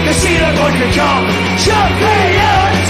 the Sheila Vodka Cup champions.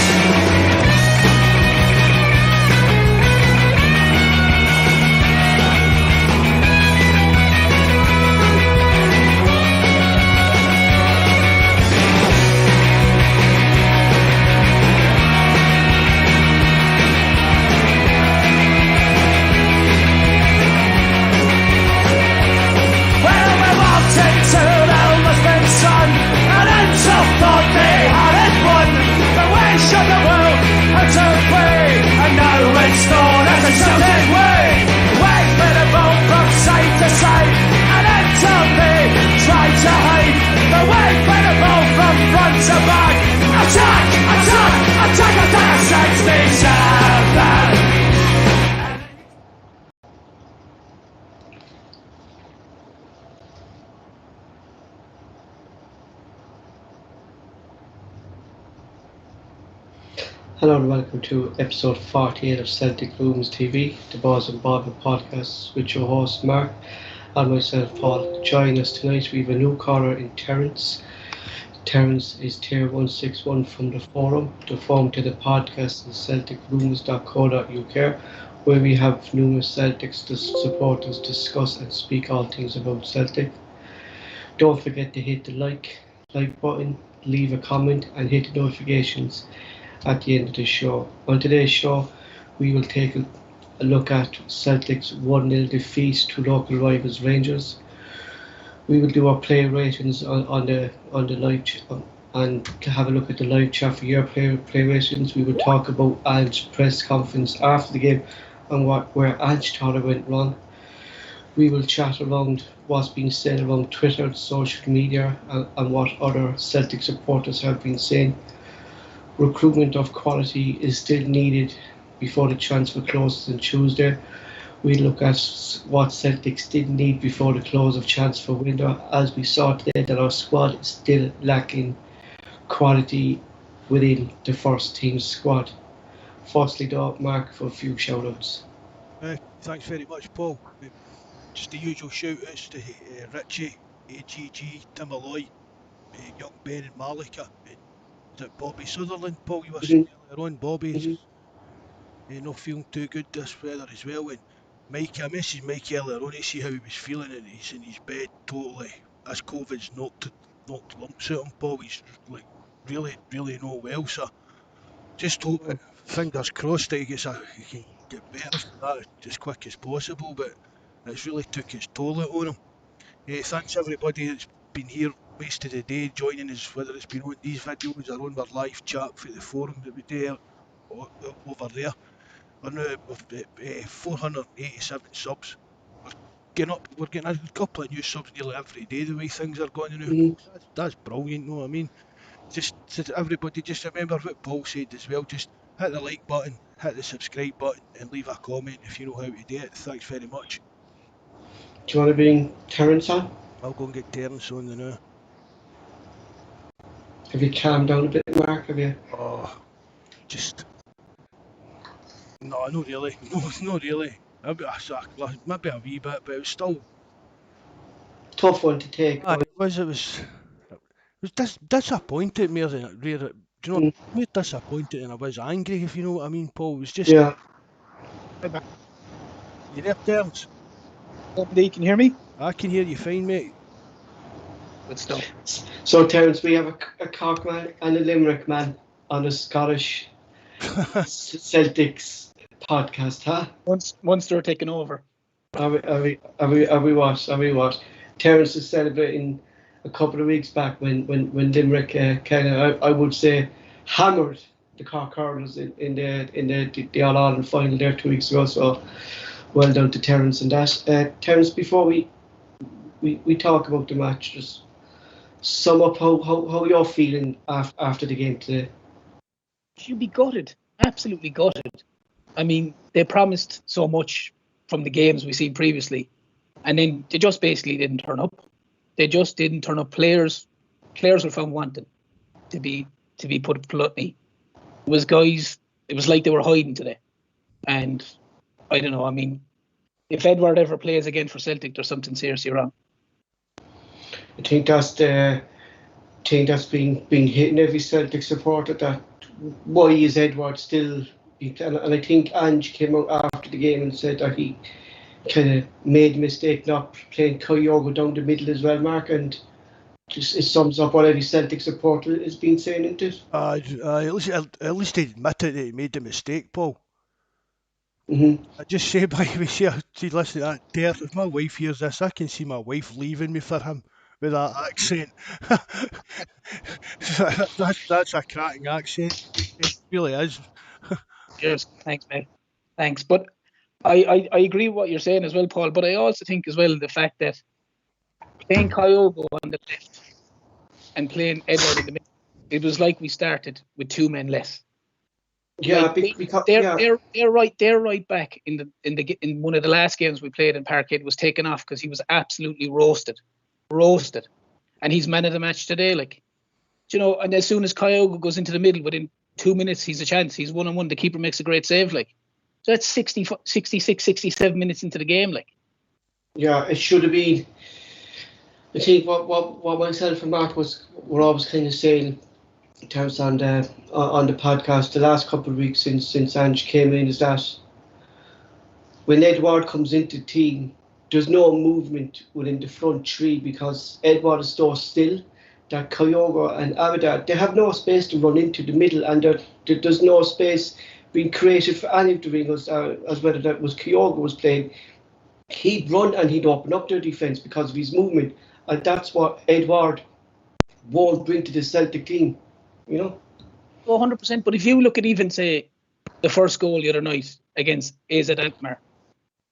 Hello and welcome to episode 48 of Celtic Rumours TV, the Bawz and Bovril podcast with your host Mark and myself Paul. Joining us tonight we have a new caller in Terence. Terence is tier 161 from the forum. The forum to the podcast is celticrumours.co.uk, where we have numerous Celtics supporters discuss and speak all things about Celtic. Don't forget to hit the like button, leave a comment and hit the notifications at the end of the show. On today's show, we will take a look at Celtic's 1-0 defeat to local rivals Rangers. We will do our player ratings on the live and have a look at the live chat for your player ratings. We will talk about Ange's press conference after the game and where Ange thought it went wrong. We will chat around what's being said around Twitter and social media and what other Celtic supporters have been saying. Recruitment of quality is still needed before the transfer closes on Tuesday. We look at what Celtics did need before the close of transfer window, as we saw today that our squad is still lacking quality within the first team squad. Firstly though, Mark, for a few shout-outs. Thanks very much, Paul. Just the usual shout-outs to Richie, AGG, Tim Alloy, Young Ben and Malika. Bobby Sutherland, Paul, you were saying earlier on, Bobby's not feeling too good this weather as well. And Mikey, I messaged Mikey earlier on to see how he was feeling, and he's in his bed totally. As COVID's knocked lumps out him, Paul, he's like really not well. So just hope, fingers crossed, that he can get better for that as quick as possible. But it's really took its toll out on him. Thanks everybody that's been here most of the day joining us, whether it's been on these videos or on our live chat for the forum that we do over there. We're now at 487 subs. We're getting a couple of new subs nearly every day the way things are going now. That's brilliant, know what I mean? Just everybody just remember what Paul said as well, just hit the like button, hit the subscribe button and leave a comment if you know how to do it. Thanks very much. Do you want to bring Terence on? I'll go and get Terence on now. Have you calmed down a bit, Mark? Have you? Oh, just... No, not really. No, not really. Maybe a wee bit, but it was still... Tough one to take. It was disappointed more than it really... Do you know, more disappointed than I was angry, if you know what I mean, Paul. It was just... Yeah. You there, Terence? Nobody can hear me? I can hear you fine, mate. Good stuff. So, Terence, we have a Cork man and a Limerick man on the Scottish Celtics podcast, huh? Munster taking over. Are we what? Terence is celebrating a couple of weeks back when Limerick kind of, I would say, hammered the Cork hurlers in the All Ireland final there 2 weeks ago. So, well done to Terence and that. Terence, before we talk about the match, just sum up how you're feeling after the game today. You'd be gutted, absolutely gutted. I mean, they promised so much from the games we've seen previously, and then they just basically didn't turn up. They just didn't turn up. Players were found wanting, to be put bluntly. It was guys. It was like they were hiding today, and I don't know. I mean, if Edward ever plays again for Celtic, there's something seriously wrong. I think that's the thing that's been hitting every Celtic supporter, that why is Edward still and I think Ange came out after the game and said that he kind of made a mistake not playing Kyogo down the middle as well, Mark, and just it sums up what every Celtic supporter has been saying into it. At least he admitted that he made the mistake, Paul. Mm-hmm. I just say, by the way, see, listen to that, Dave, if my wife hears this, I can see my wife leaving me for him with that accent. That's a cracking accent. It really is. Cheers. Thanks, mate. Thanks. But I agree with what you're saying as well, Paul. But I also think as well the fact that playing Kyogo on the left and playing Edward in the middle, it was like we started with 2 men less. Yeah, like because they're right back in one of the last games we played in Parkhead was taken off because he was absolutely roasted, and he's man of the match today. Like, you know, and as soon as Kyogo goes into the middle, within 2 minutes he's a chance. He's 1-on-1. The keeper makes a great save. Like, so that's 66, 67 minutes into the game. Like, yeah, it should have been. I think what myself and Mark were always kind of saying in terms on the podcast the last couple of weeks since Ange came in is that when Edward comes into the team, there's no movement within the front three because Edward is so still that Kyogo and Abada, they have no space to run into the middle, and there's no space being created for any of the wingers, as whether that was Kyogo was playing. He'd run and he'd open up their defence because of his movement, and that's what Edward won't bring to the Celtic team, you know? 100%. But if you look at even, say, the first goal the other night against AZ Alkmaar,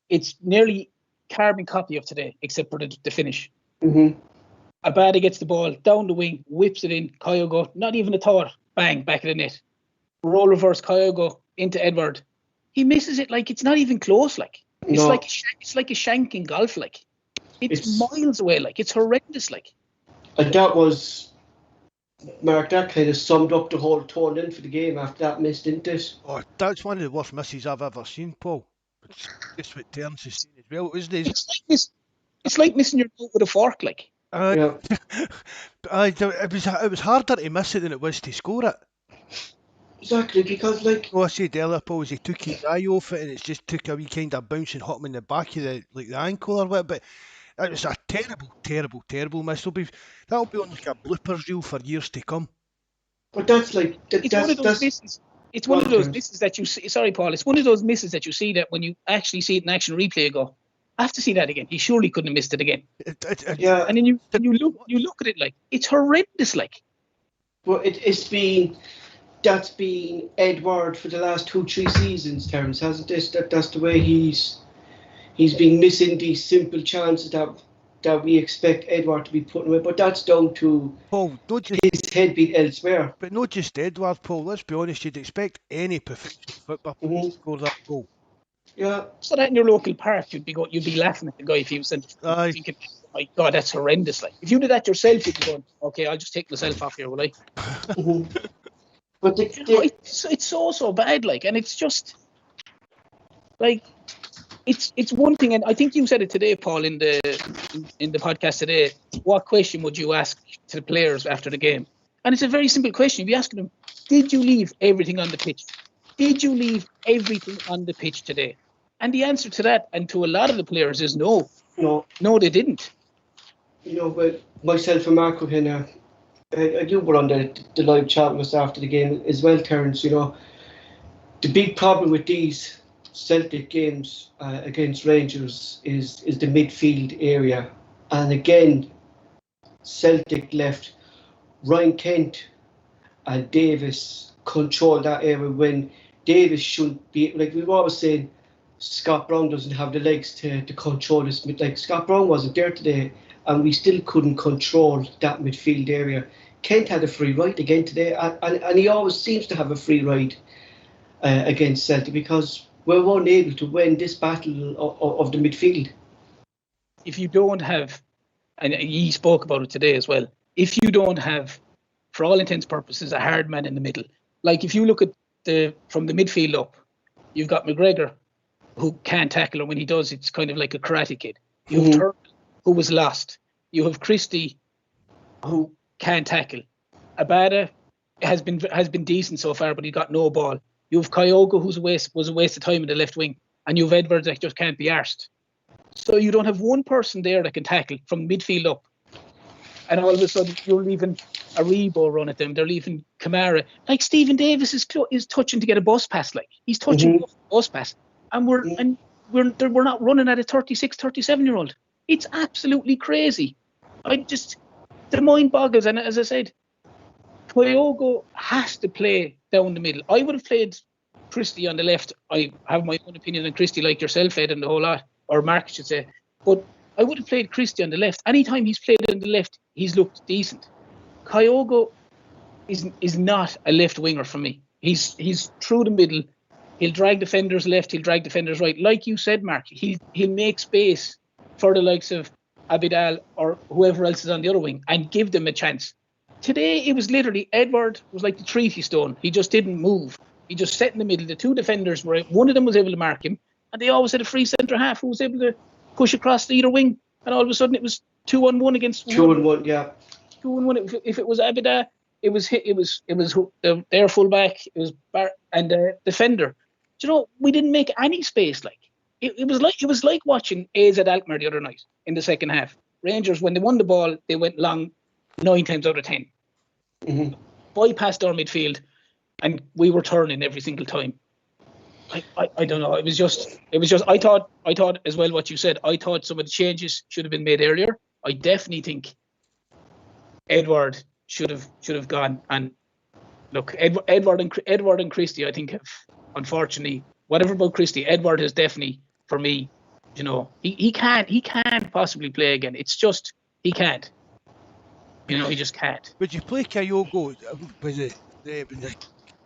it's nearly carbon copy of today, except for the finish. Mm-hmm. Abada gets the ball down the wing, whips it in. Kyogo, not even a thought, bang, back of the net. Role reverse, Kyogo into Edward. He misses it like it's not even close. Like it's No. it's like a shank in golf. Like it's miles away. Like it's horrendous. Like, and that was Mark. That kind of summed up the whole tone in for the game after that missed, didn't it? Oh, that's one of the worst misses I've ever seen, Paul. It's just what Terence has seen as well. It's like missing your boat with a fork. Like. Yeah. It was harder to miss it than it was to score it. Exactly, because like I said earlier, Paul, he took his eye off it and it just took a wee kind of bounce and hit him in the back of the ankle or what. But it was a terrible miss. That'll be on like a bloopers reel for years to come. But that's like It's one of those misses. It's one of those misses that you see. Sorry, Paul. It's one of those misses that you see that when you actually see it in action replay, you go, I have to see that again. He surely couldn't have missed it again. Yeah. And then you look at it like it's horrendous. Like, well, that's been Edward for the last 2-3 seasons, Terence, hasn't it? That's the way he's been missing these simple chances that we expect Edward to be putting away. But that's down to Paul, his head being elsewhere. But not just Edward, Paul. Let's be honest. You'd expect any professional football player to score that goal. Yeah. So that in your local park, you'd be laughing at the guy if he was thinking, my God, that's horrendous. Like, if you did that yourself, you'd be going, okay, I'll just take myself off here, will I? But it's so bad, like, and it's just like it's one thing, and I think you said it today, Paul, in the podcast today. What question would you ask to the players after the game? And it's a very simple question. You'd be asking them, did you leave everything on the pitch? Did you leave everything on the pitch today? And the answer to that, and to a lot of the players, is no. No, they didn't. You know, but myself and Marco you were on the live chat with us after the game as well, Terence. You know, the big problem with these Celtic games against Rangers is the midfield area. And again, Celtic left Ryan Kent and Davis control that area when Davis shouldn't be. Like we were always saying, Scott Brown doesn't have the legs to control this. Like Scott Brown wasn't there today, and we still couldn't control that midfield area. Kent had a free ride again today, and he always seems to have a free ride against Celtic because we weren't able to win this battle of the midfield. If you don't have, and he spoke about it today as well, if you don't have, for all intents and purposes, a hard man in the middle, like if you look at from the midfield up, you've got McGregor, who can't tackle, and when he does, it's kind of like a karate kid. You have Turner, who was lost. You have Christie, who can't tackle. Abada has been decent so far, but he got no ball. You have Kyogo, was a waste of time in the left wing, and you have Edwards that just can't be arsed. So you don't have one person there that can tackle from midfield up. And all of a sudden, you're leaving Aribo run at them. They're leaving Kamara. Like Stephen Davis is touching to get a bus pass. Like he's touching a bus pass, and we're not running at a 36, 37-year-old. It's absolutely crazy. The mind boggles. And as I said, Kyogo has to play down the middle. I would have played Christie on the left. I have my own opinion on Christie, like yourself, Ed, and the whole lot, or Mark, I should say. But I would have played Christie on the left. Anytime he's played on the left, he's looked decent. Kyogo is not a left winger for me. He's through the middle. He'll drag defenders left. He'll drag defenders right. Like you said, Mark, he'll make space for the likes of Abidal or whoever else is on the other wing and give them a chance. Today, it was literally Edward was like the treaty stone. He just didn't move. He just sat in the middle. The two defenders one of them was able to mark him, and they always had a free centre half who was able to push across the either wing. And all of a sudden, it was 2-on-1 against 2-on-1, yeah. 2-on-1. If it was Abida, it was their fullback. It was and the defender. Do you know, we didn't make any space. Like it was like watching AZ Alkmaar the other night in the second half. Rangers, when they won the ball, they went long 9 times out of 10. Bypassed our midfield, and we were turning every single time. I don't know. It was just. I thought as well what you said. I thought some of the changes should have been made earlier. I definitely think Edward should have gone. And look, Edward and Christie, I think, have, unfortunately, whatever about Christie, Edward has definitely, for me, you know, he can't possibly play again. It's just he can't. You know, he just can't. Would you play Kyogo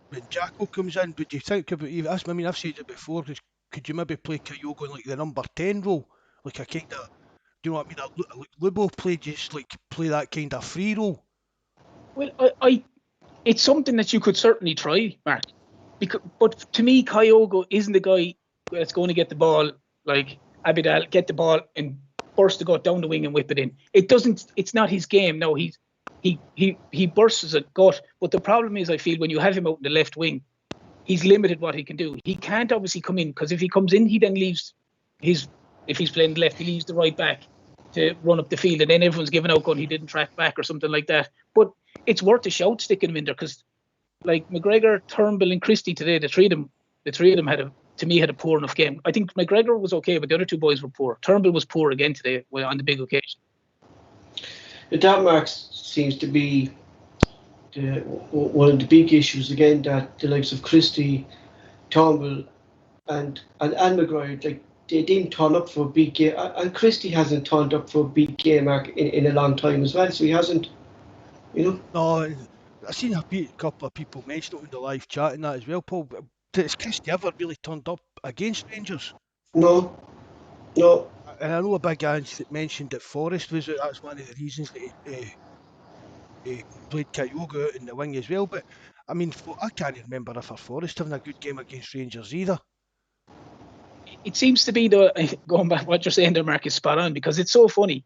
when Jacko comes in? Would you think about even? I mean, I've said it before. Could you maybe play Kyogo in like the number 10 role, like a kind of, do you know what I mean? Like Lubo played, just like play that kind of free role. Well, it's something that you could certainly try, Mark. But to me, Kyogo isn't the guy that's going to get the ball like Abidal, get the ball and burst the gut down the wing and whip it in. It's not his game. No, he bursts a gut. But the problem is, I feel when you have him out in the left wing, he's limited what he can do. He can't obviously come in, because if he comes in, he then leaves if he's playing left, he leaves the right back to run up the field, and then everyone's giving out going he didn't track back or something like that. But it's worth a shout sticking him in there, because like McGregor, Turnbull and Christie today, the three of them had a poor enough game. I think McGregor was okay, but the other two boys were poor. Turnbull was poor again today on the big occasion. That, Mark, seems to be one of the big issues again, that the likes of Christie, Turnbull and McGregor, like, they didn't turn up for a big game, and Christie hasn't turned up for a big game, Mark, in a long time as well, so he hasn't, you know. No, I've seen a couple of people mention it in the live chat and that as well, Paul. Has Christie ever really turned up against Rangers? No. And I know a big Ange that mentioned that Forrest was out. That's one of the reasons that he played Kyogo out in the wing as well. But I mean, I can't remember if Forrest having a good game against Rangers either. It seems to be, going back what you're saying there, Mark, is spot on, because it's so funny.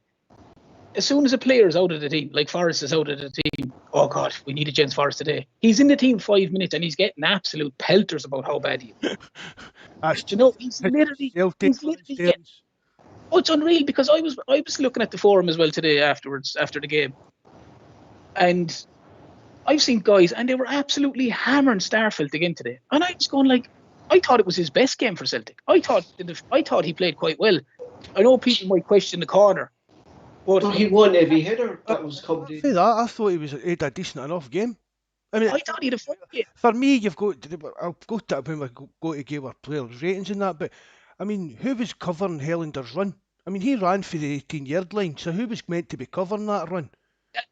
As soon as a player is out of the team, like Forrest is out of the team, oh God, we need a Jens Forrest today. He's in the team 5 minutes and he's getting absolute pelters about how bad he is. You know, he's literally getting, oh, it's unreal, because I was looking at the forum as well today after the game, and I've seen guys and they were absolutely hammering Starfelt again today, and I was going like, I thought it was his best game for Celtic. I thought he played quite well. I know people might question the corner, but he won every header that was coming in. I thought he had a decent enough game. I mean, I thought he had a fun game. For me, I'll go to when we go to give our players ratings and that, but I mean, who was covering Hellander's run? I mean, he ran for the 18-yard line, so who was meant to be covering that run?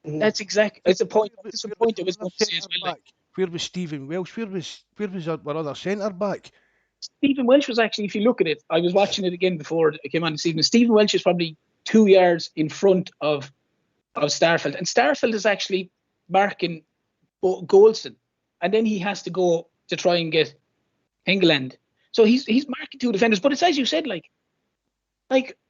That's exactly. It's a point. It's a point I was going to say as well. Where was Stephen Welsh? Where was our other centre back? Stephen Welsh was actually, if you look at it, I was watching it again before I came on this evening. Stephen Welsh is probably 2 yards in front of Starfelt, and Starfelt is actually marking Goldston, and then he has to go to try and get England. So he's marking two defenders. But it's as you said, like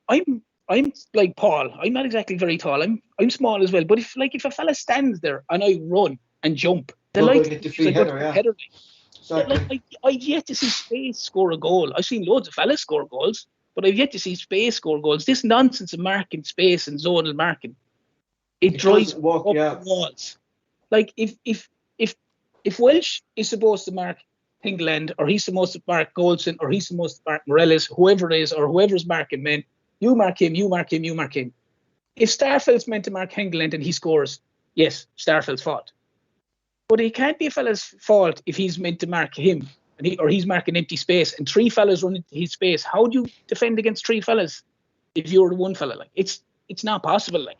I'm I'm like Paul. I'm not exactly very tall. I'm small as well. But if a fella stands there and I run and jump, the Well, like get the free header, yeah. Exactly. like I've yet to see Space score a goal. I've seen loads of fellas score goals, but I've yet to see Space score goals. This nonsense of marking space and zonal marking, it drives doesn't work, up yeah. the walls. Like if Welsh is supposed to mark England, or he's supposed to mark Goldson, or he's supposed to mark Morellis, whoever it is, or whoever's marking men, you mark him, you mark him, you mark him. If Starfeld's meant to mark England and he scores, yes, Starfeld's fault. But it can't be a fella's fault if he's meant to mark him or he's marking empty space and three fellas run into his space. How do you defend against three fellas if you're the one fella? Like it's not possible. Like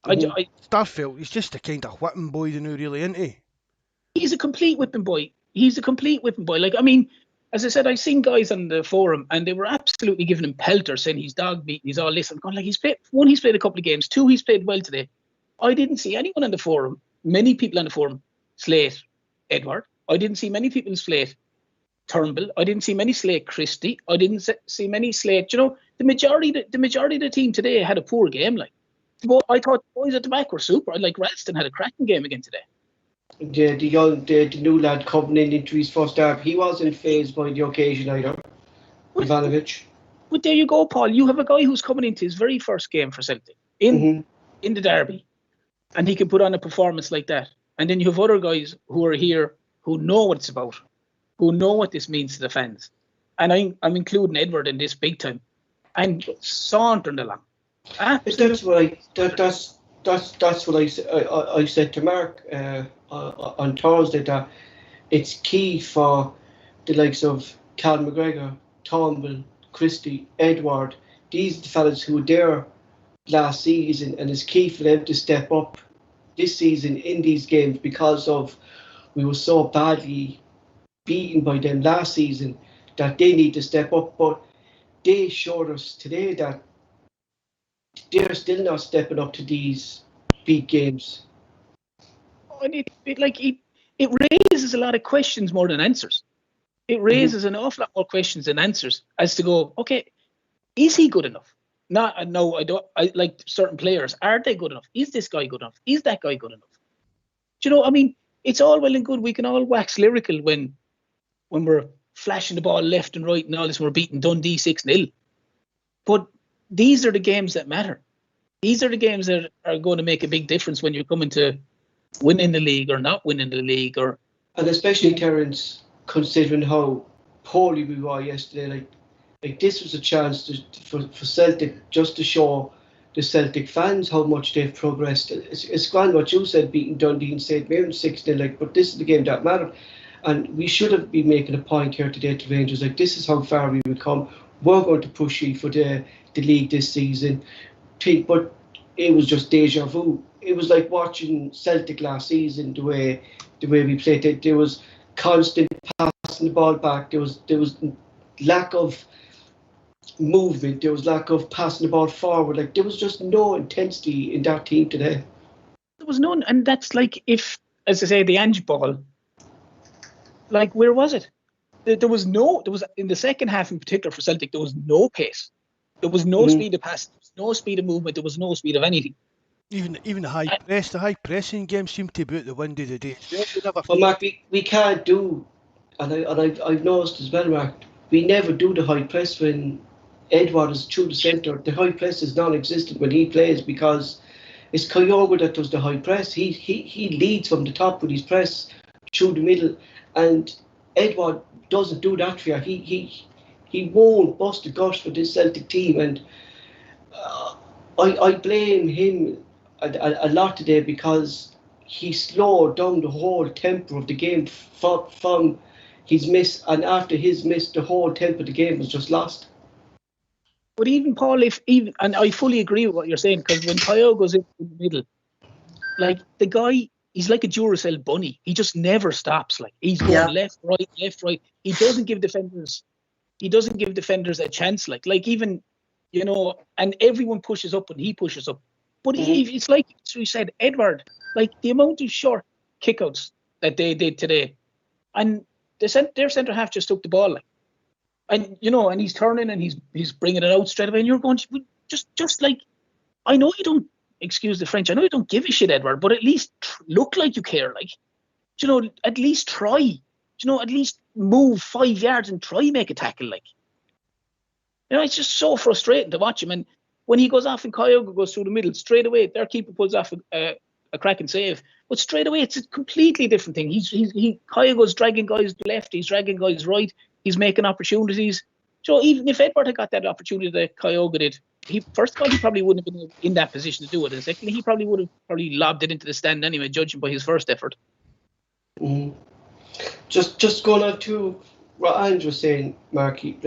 Starfelt, he's just a kind of whipping boy, now, really, isn't he? He's a complete whipping boy. Like, I mean, as I said, I've seen guys on the forum and they were absolutely giving him pelters, saying he's dog beaten, he's all this. I'm going like, he's played a couple of games. Two, he's played well today. I didn't see anyone on the forum, many people on the forum, slate Edward. I didn't see many people slate Turnbull. I didn't see many slate Christie. I didn't see many slate. The majority of the team today had a poor game. Like, I thought the boys at the back were super. Like Ralston had a cracking game again today. The new lad coming into his first derby, he wasn't fazed by the occasion either. Ivanovic. But there you go, Paul. You have a guy who's coming into his very first game for Celtic in the derby, and he can put on a performance like that. And then you have other guys who are here who know what it's about, who know what this means to the fans. And I'm including Edward in this big time. And sauntering along. That's what I said to Mark on Thursday, that it's key for the likes of Cal McGregor, Turnbull, Christie, Edward. These are the fellas who were there last season, and it's key for them to step up this season in these games, because of we were so badly beaten by them last season that they need to step up. But they showed us today that they're still not stepping up to these big games. And it raises a lot of questions more than answers. It raises an awful lot more questions than answers as to go, okay, is he good enough? I like certain players. Are they good enough? Is this guy good enough? Is that guy good enough? I mean, it's all well and good. We can all wax lyrical when we're flashing the ball left and right and all this, and we're beating Dundee 6-0. But these are the games that matter. These are the games that are going to make a big difference when you're coming to winning the league or not winning the league. And especially, Terence, considering how poorly we were yesterday, like this was a chance for Celtic just to show the Celtic fans how much they've progressed. It's grand what you said, beating Dundee and St. Mirren 6-0, but this is the game that mattered. And we should have been making a point here today to Rangers, like, this is how far we would come. We're going to push you for the league this season. But it was just deja vu. It was like watching Celtic last season, the way we played it. There was constant passing the ball back. There was lack of movement. There was lack of passing the ball forward. Like, there was just no intensity in that team today. There was none, and that's like, if, as I say, the Ange ball. Like, where was it? There was in the second half in particular for Celtic, there was no pace. There was no speed of pass. There was no speed of movement. There was no speed of anything. Even the high pressing game seemed to be out the window today. Well, Mark, we can't do, and I've noticed as well, Mark, we never do the high press when Edward is through the centre. The high press is non-existent when he plays, because it's Kyogo that does the high press. He leads from the top with his press through the middle, and Edward doesn't do that for you. He won't bust the guts for this Celtic team, and I blame him a lot today, because he slowed down the whole tempo of the game from his miss, and after his miss, the whole tempo of the game was just lost. But even Paul, and I fully agree with what you're saying, because when Kyle goes in the middle, like, the guy, he's like a Duracell bunny. He just never stops. Like, he's going left, right. He doesn't give defenders a chance. Like even, and everyone pushes up and he pushes up. But it's like, as we said, Edward, like, the amount of short kickouts that they did today, and their centre half just took the ball, like, and and he's turning and he's bringing it out straight away, and you're going, just like, I know you don't, excuse the French, I know you don't give a shit, Edward, but at least look like you care. Like, at least try. At least move 5 yards and try make a tackle. Like, it's just so frustrating to watch him. And when he goes off and Kyogo goes through the middle, straight away their keeper pulls off a cracking save. But straight away it's a completely different thing. Kyogo's dragging guys left, he's dragging guys right, he's making opportunities. So even if Edward had got that opportunity that Kyogo did, first of all, he probably wouldn't have been in that position to do it. And secondly, he probably would have lobbed it into the stand anyway, judging by his first effort. Mm. Just going on to what Ange was saying, Mark, he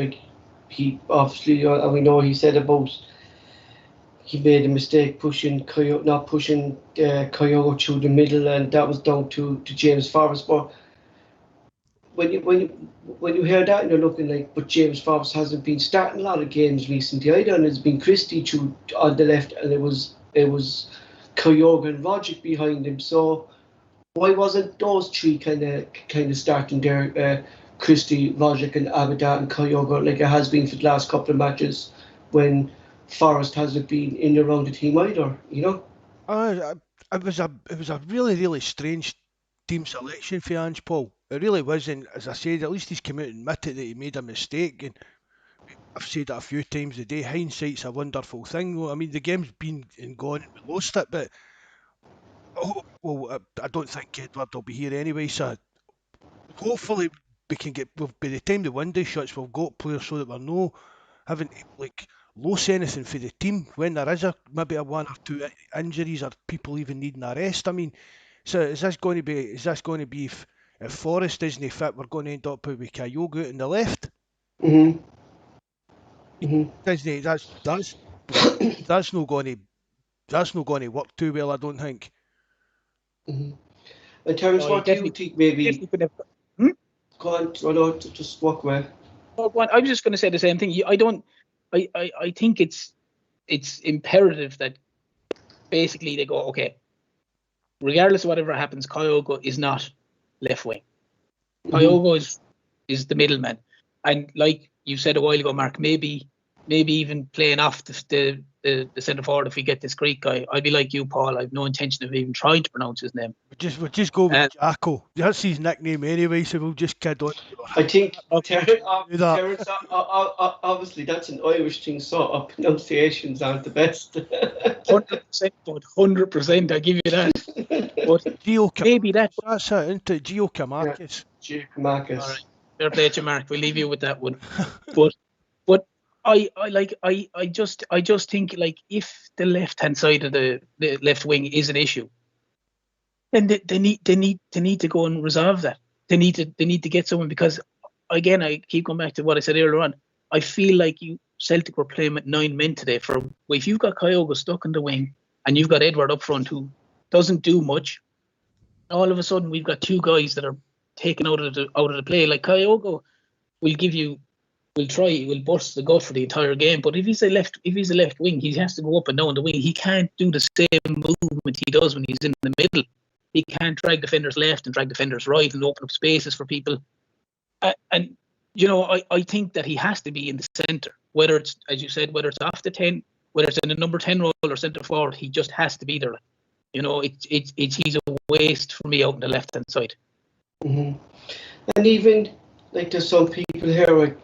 obviously, we know he said about he made a mistake not pushing Kyogo through the middle, and that was down to James Forrest. But when you hear that and you're looking like, but James Forrest hasn't been starting a lot of games recently either, and it's been Christie on the left, and it was Kyogo and Rogic behind him. So why wasn't those three kind of starting there? Christie, Rogic, and Abada and Kyogo, like it has been for the last couple of matches when Forrest hasn't been in around the team either, It was a really, really strange team selection for Ange, Paul. It really was, and as I said, at least he's come out and admitted that he made a mistake. And I've said that a few times today. Hindsight's a wonderful thing. I mean, the game's been and gone, and we lost it, but I don't think Edward will be here anyway. So hopefully we can get. By the time the window shuts, we've got players so that we're no having to lose anything for the team when there is maybe a one or two injuries or people even needing a rest. I mean, so is this going to be if Forrest isn't fit, we're going to end up with Kyogo out on the left? Mm-hmm. That's not going to work too well, I don't think. Mm-hmm. In terms of what you think, maybe. Go on, just walk away. I was just going to say the same thing. I think it's imperative that basically they go, okay, regardless of whatever happens, Kyogo is not left wing. Kyogo is the middleman, and like you said a while ago, Mark, maybe even playing off the centre forward if we get this Greek guy. I'd be like you, Paul. I've no intention of even trying to pronounce his name. We'll just go with Jacko. That's his nickname anyway, so we'll just kid on. I think Terence, obviously that's an Irish thing, so our pronunciations aren't the best. 100%, but 100%, I give you that. But maybe that's it, isn't it? Giacomakis. Yeah, Giacomakis. All right, fair play to Mark. We'll leave you with that one. But I just think like if the left hand side of the left wing is an issue, then they need to go and resolve that. They need to get someone, because again I keep going back to what I said earlier on. I feel like Celtic were playing with 9 men today. If you've got Kyogo stuck in the wing and you've got Edward up front who doesn't do much, all of a sudden we've got 2 guys that are taken out of the play. Like Kyogo will burst the gut for the entire game, but if he's a left wing, he has to go up and down the wing. He can't do the same movement he does when he's in the middle. He can't drag defenders left and drag defenders right and open up spaces for people. And I think that he has to be in the centre, whether it's, as you said, whether it's off the 10, whether it's in the number 10 role or centre forward. He just has to be there. He's a waste for me out on the left hand side. Mm-hmm. And even like there's some people here like,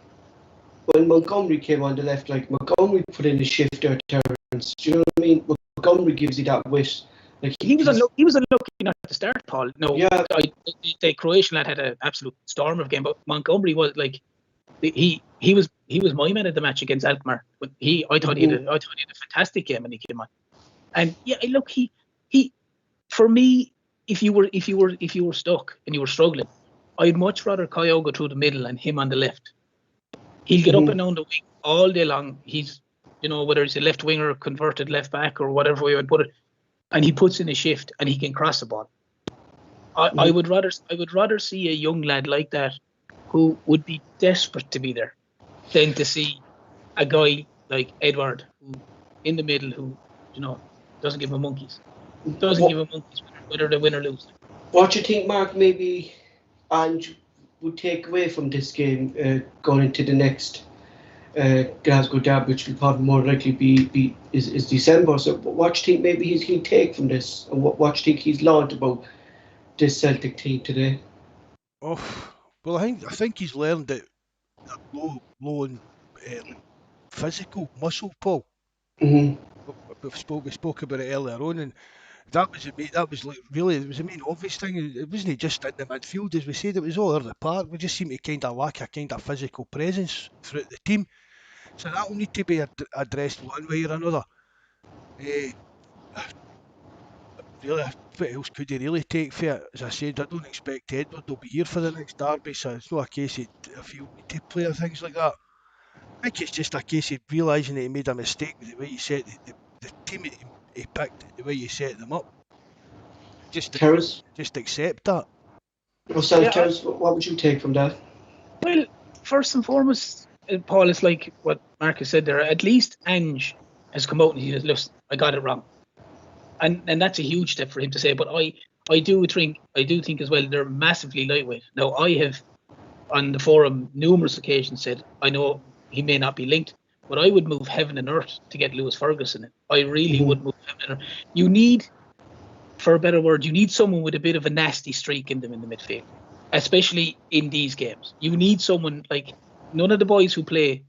when Montgomery came on the left, like Montgomery put in a shift there, Terence. Do you know what I mean? Montgomery gives you that wit. Like he was unlucky not to start, Paul. No, yeah. The Croatian lad had an absolute storm of a game, but Montgomery was like he was my man of the match against Alkmaar. But I thought he had a fantastic game when he came on. And yeah, look, he for me, if you were stuck and you were struggling, I'd much rather Kyogo through the middle and him on the left. He'll get up and down the wing all day long. He's, whether he's a left winger, converted left back, or whatever way I would put it, and he puts in a shift and he can cross the ball. I would rather see a young lad like that who would be desperate to be there than to see a guy like Edward who in the middle who doesn't give a monkeys. Whether they win or lose. What do you think, Mark? Maybe Ange would take away from this game going into the next Glasgow Derby, which will probably more likely be is December. So what do you think maybe he'll take from this, and what do you think he's learned about this Celtic team today? Oh, well, I think he's learned that low and physical muscle, Paul. Hmm. We spoke about it earlier on, and that was like really it was the main obvious thing. It wasn't just in the midfield, as we said. It was all over the park. We just seem to kind of lack a kind of physical presence throughout the team. So that will need to be addressed one way or another. Eh, really, what else could he really take for it? As I said, I don't expect Edward will be here for the next derby, so it's not a case of if he'll need to play or things like that. I think it's just a case of realising that he made a mistake with the way he set the team he picked, the way he set them up. Just Terence, just accept that. yourself, Yeah, Terence, what would you take from that? well, first and foremost, Paul, it's like what Marcus said there. At least Ange has come out and he says, "Listen, I got it wrong," and that's a huge step for him to say. But I do think as well they're massively lightweight. Now I have on the forum numerous occasions said I know he may not be linked, but I would move heaven and earth to get Lewis Ferguson in. I really would move heaven and earth. You need, for a better word, you need someone with a bit of a nasty streak in them in the midfield, especially in these games. You need someone like none of the boys who play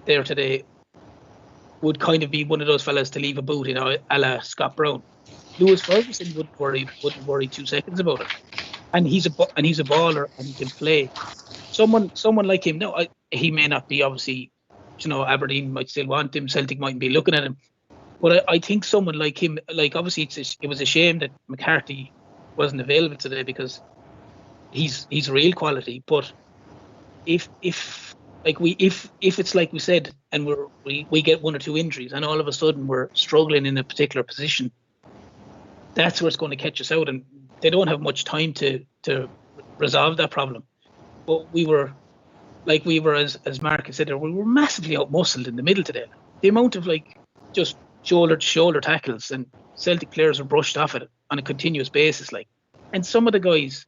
there today would kind of be one of those fellas to leave a boot, a la Scott Brown. Lewis Ferguson wouldn't worry 2 seconds about it, and he's a baller and he can play. Someone like him. No, he may not be obviously. Aberdeen might still want him. Celtic mightn't be looking at him. But I think someone like him, like obviously it was a shame that McCarthy wasn't available today because he's real quality. But if it's like we said, and we get 1 or 2 injuries, and all of a sudden we're struggling in a particular position, that's where it's going to catch us out, and they don't have much time to resolve that problem. But we were as Mark said, we were massively outmuscled in the middle today. The amount of just shoulder to shoulder tackles and Celtic players were brushed off it on a continuous basis. And some of the guys,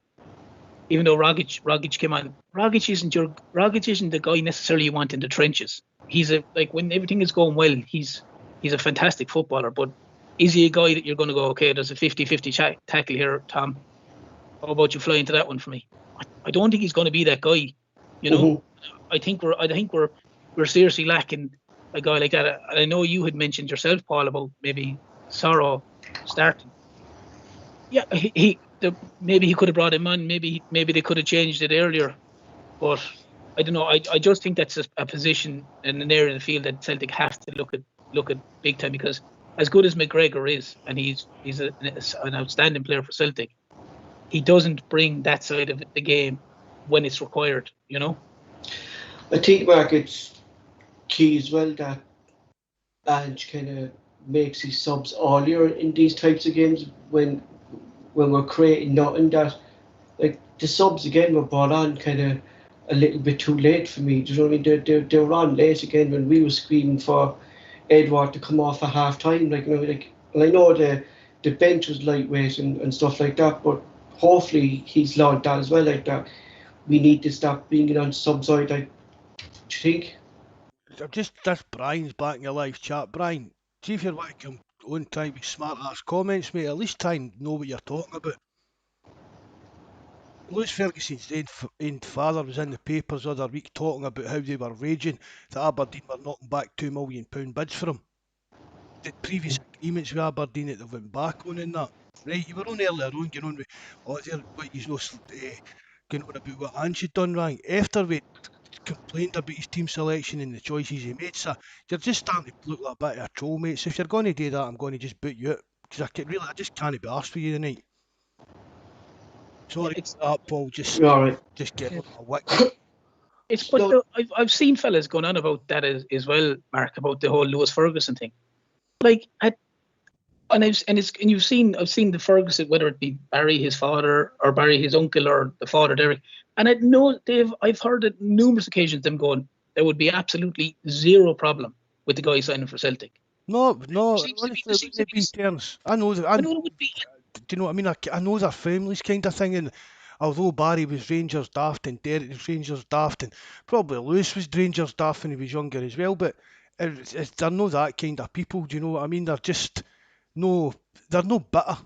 even though Rogic came on, Rogic isn't the guy necessarily you want in the trenches. He's when everything is going well, he's a fantastic footballer. But is he a guy that you're going to go, okay, there's a 50-50 tackle here, Tom? How about you fly into that one for me? I don't think he's going to be that guy. I think we're seriously lacking a guy like that. And I know you had mentioned yourself, Paul, about maybe Sorrow starting. Yeah, maybe he could have brought him on. Maybe they could have changed it earlier. But I don't know. I just think that's a position in an area of the field that Celtic have to look at big time, because as good as McGregor is, and he's an outstanding player for Celtic, he doesn't bring that side of the game when it's required, I think, Mark, it's key as well that Ange kind of makes his subs earlier in these types of games when we're creating nothing. That the subs again were brought on kind of a little bit too late for me. Do you know what I mean? They were on late again when we were screaming for Edward to come off at half time. And I know the bench was lightweight and stuff like that, but hopefully he's learned that as well. That we need to stop bringing on subs out. Do you think? That's Brian's back in your live chat. Brian, see if you're want to come on time with smart ass comments, mate. At least try and know what you're talking about. Lewis Ferguson's own father was in the papers the other week talking about how they were raging that Aberdeen were knocking back £2 million bids for him. The previous agreements with Aberdeen that they've went back on and that. Right, you were on earlier on going on with going on about what Ange had done wrong. After we complained about his team selection and the choices he made, so you're just starting to look like a bit of a troll, mate. So if you're going to do that, I'm going to just boot you out, because I just can't be arsed with you tonight. Sorry, it's Paul. Just All right. just get a wick. I've seen fellas going on about that as well, Mark, about the whole Lewis Ferguson thing. I've seen the Ferguson, whether it be Barry his father or Barry his uncle or the father Derek, and I've heard it numerous occasions them going there would be absolutely zero problem with the guy signing for Celtic. No, honestly, it would be terms. I know that. I know it would be. Do you know what I mean? I know their families kind of thing, and although Barry was Rangers daft and Derek was Rangers daft and probably Lewis was Rangers daft when he was younger as well, but they're not that kind of people, do you know what I mean? They're just they're no bitter.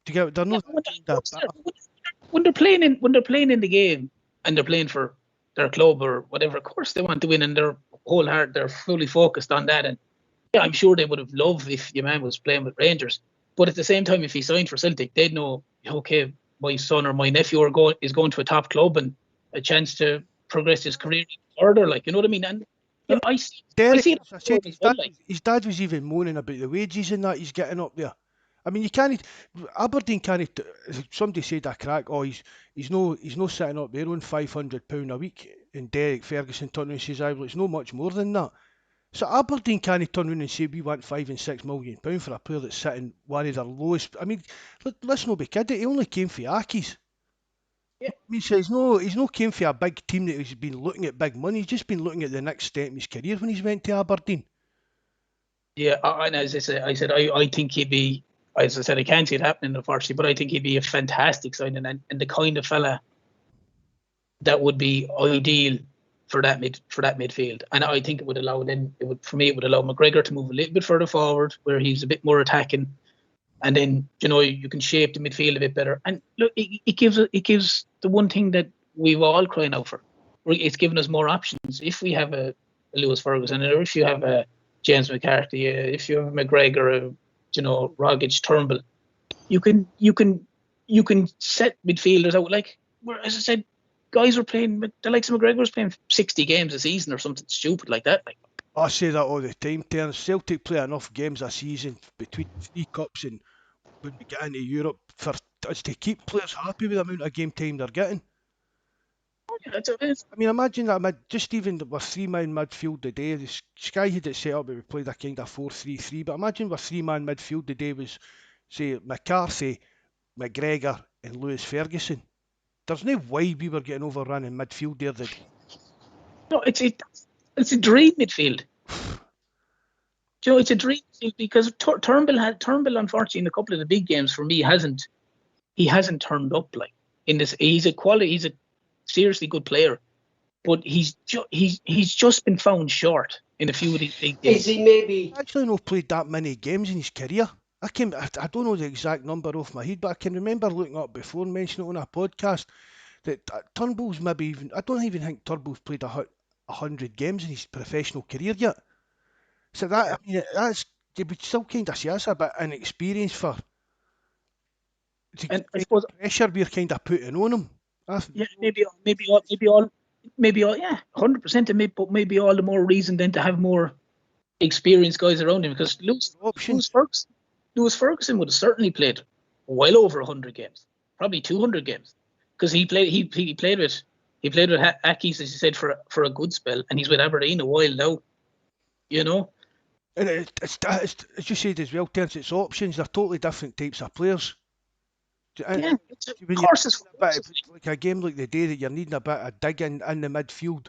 Do you get? They're not kind of bitter. When they're playing in the game and they're playing for their club or whatever, of course they want to win and they're fully focused on that. And yeah, I'm sure they would have loved if your man was playing with Rangers. But at the same time, if he signed for Celtic, they'd know, okay, my son or my nephew is going to a top club and a chance to progress his career further. Like, you know what I mean? And I see it. As I said, his dad was even moaning about the wages and that he's getting up there. I mean, you can't. Aberdeen can't. Somebody said a crack. Oh, he's no sitting up there on £500 a week. And Derek Ferguson turned around and says, well, it's no much more than that. So Aberdeen can't turn around and say we want £5 and £6 million for a player that's sitting one of their lowest. I mean, let's not be kidding. He only came for Aki's. Yeah. I mean, so he's no came for a big team that he's been looking at big money. He's just been looking at the next step in his career when he's went to Aberdeen. Yeah, and as I said, I think he'd be. As I said, I can't see it happening, unfortunately, but I think he'd be a fantastic signing and the kind of fella that would be ideal for that midfield. And I think it would allow McGregor to move a little bit further forward where he's a bit more attacking, and then you can shape the midfield a bit better. And look, it gives the one thing that we've all crying out for. It's given us more options. If we have a Lewis Ferguson, or if you have a James McCarthy, if you have a McGregor, Rogic, Turnbull, you can set midfielders out like, where, as I said, guys were playing, the likes of McGregor was playing 60 games a season or something stupid like that. Like, I say that all the time, Terence. Celtic play enough games a season between 3 cups and when we get into Europe for us to keep players happy with the amount of game time they're getting. I mean, imagine that just even with 3-man midfield today, the Sky had it set up that we played a kind of 4-3-3, but imagine with 3-man midfield today was, say, McCarthy, McGregor and Lewis Ferguson. There's no way we were getting overrun in midfield there. No, it's a dream midfield. It's a dream midfield because Turnbull, unfortunately, in a couple of the big games for me, he hasn't turned up like in this. He's a seriously good player, but he's just been found short in a few of these big games. Is he maybe actually not played that many games in his career? I don't know the exact number off my head, but I can remember looking up before and mentioning it on a podcast that Turnbull's maybe even. I don't even think Turnbull's played 100 games in his professional career yet. So that, I mean, that's, you would still kind of see that's a bit inexperienced for. And I suppose pressure we're kind of putting on him. Yeah, maybe all, yeah, 100%. But maybe all the more reason then to have more experienced guys around him, because Lewis Ferguson would have certainly played well over 100 games, probably 200 games, because he played with Aki's, as you said, for a good spell, and he's with Aberdeen a while now, And it's as you said as well, Terence, it's options. They're totally different types of players. Yeah, of course it's like a game like the day that you're needing a bit of digging in the midfield.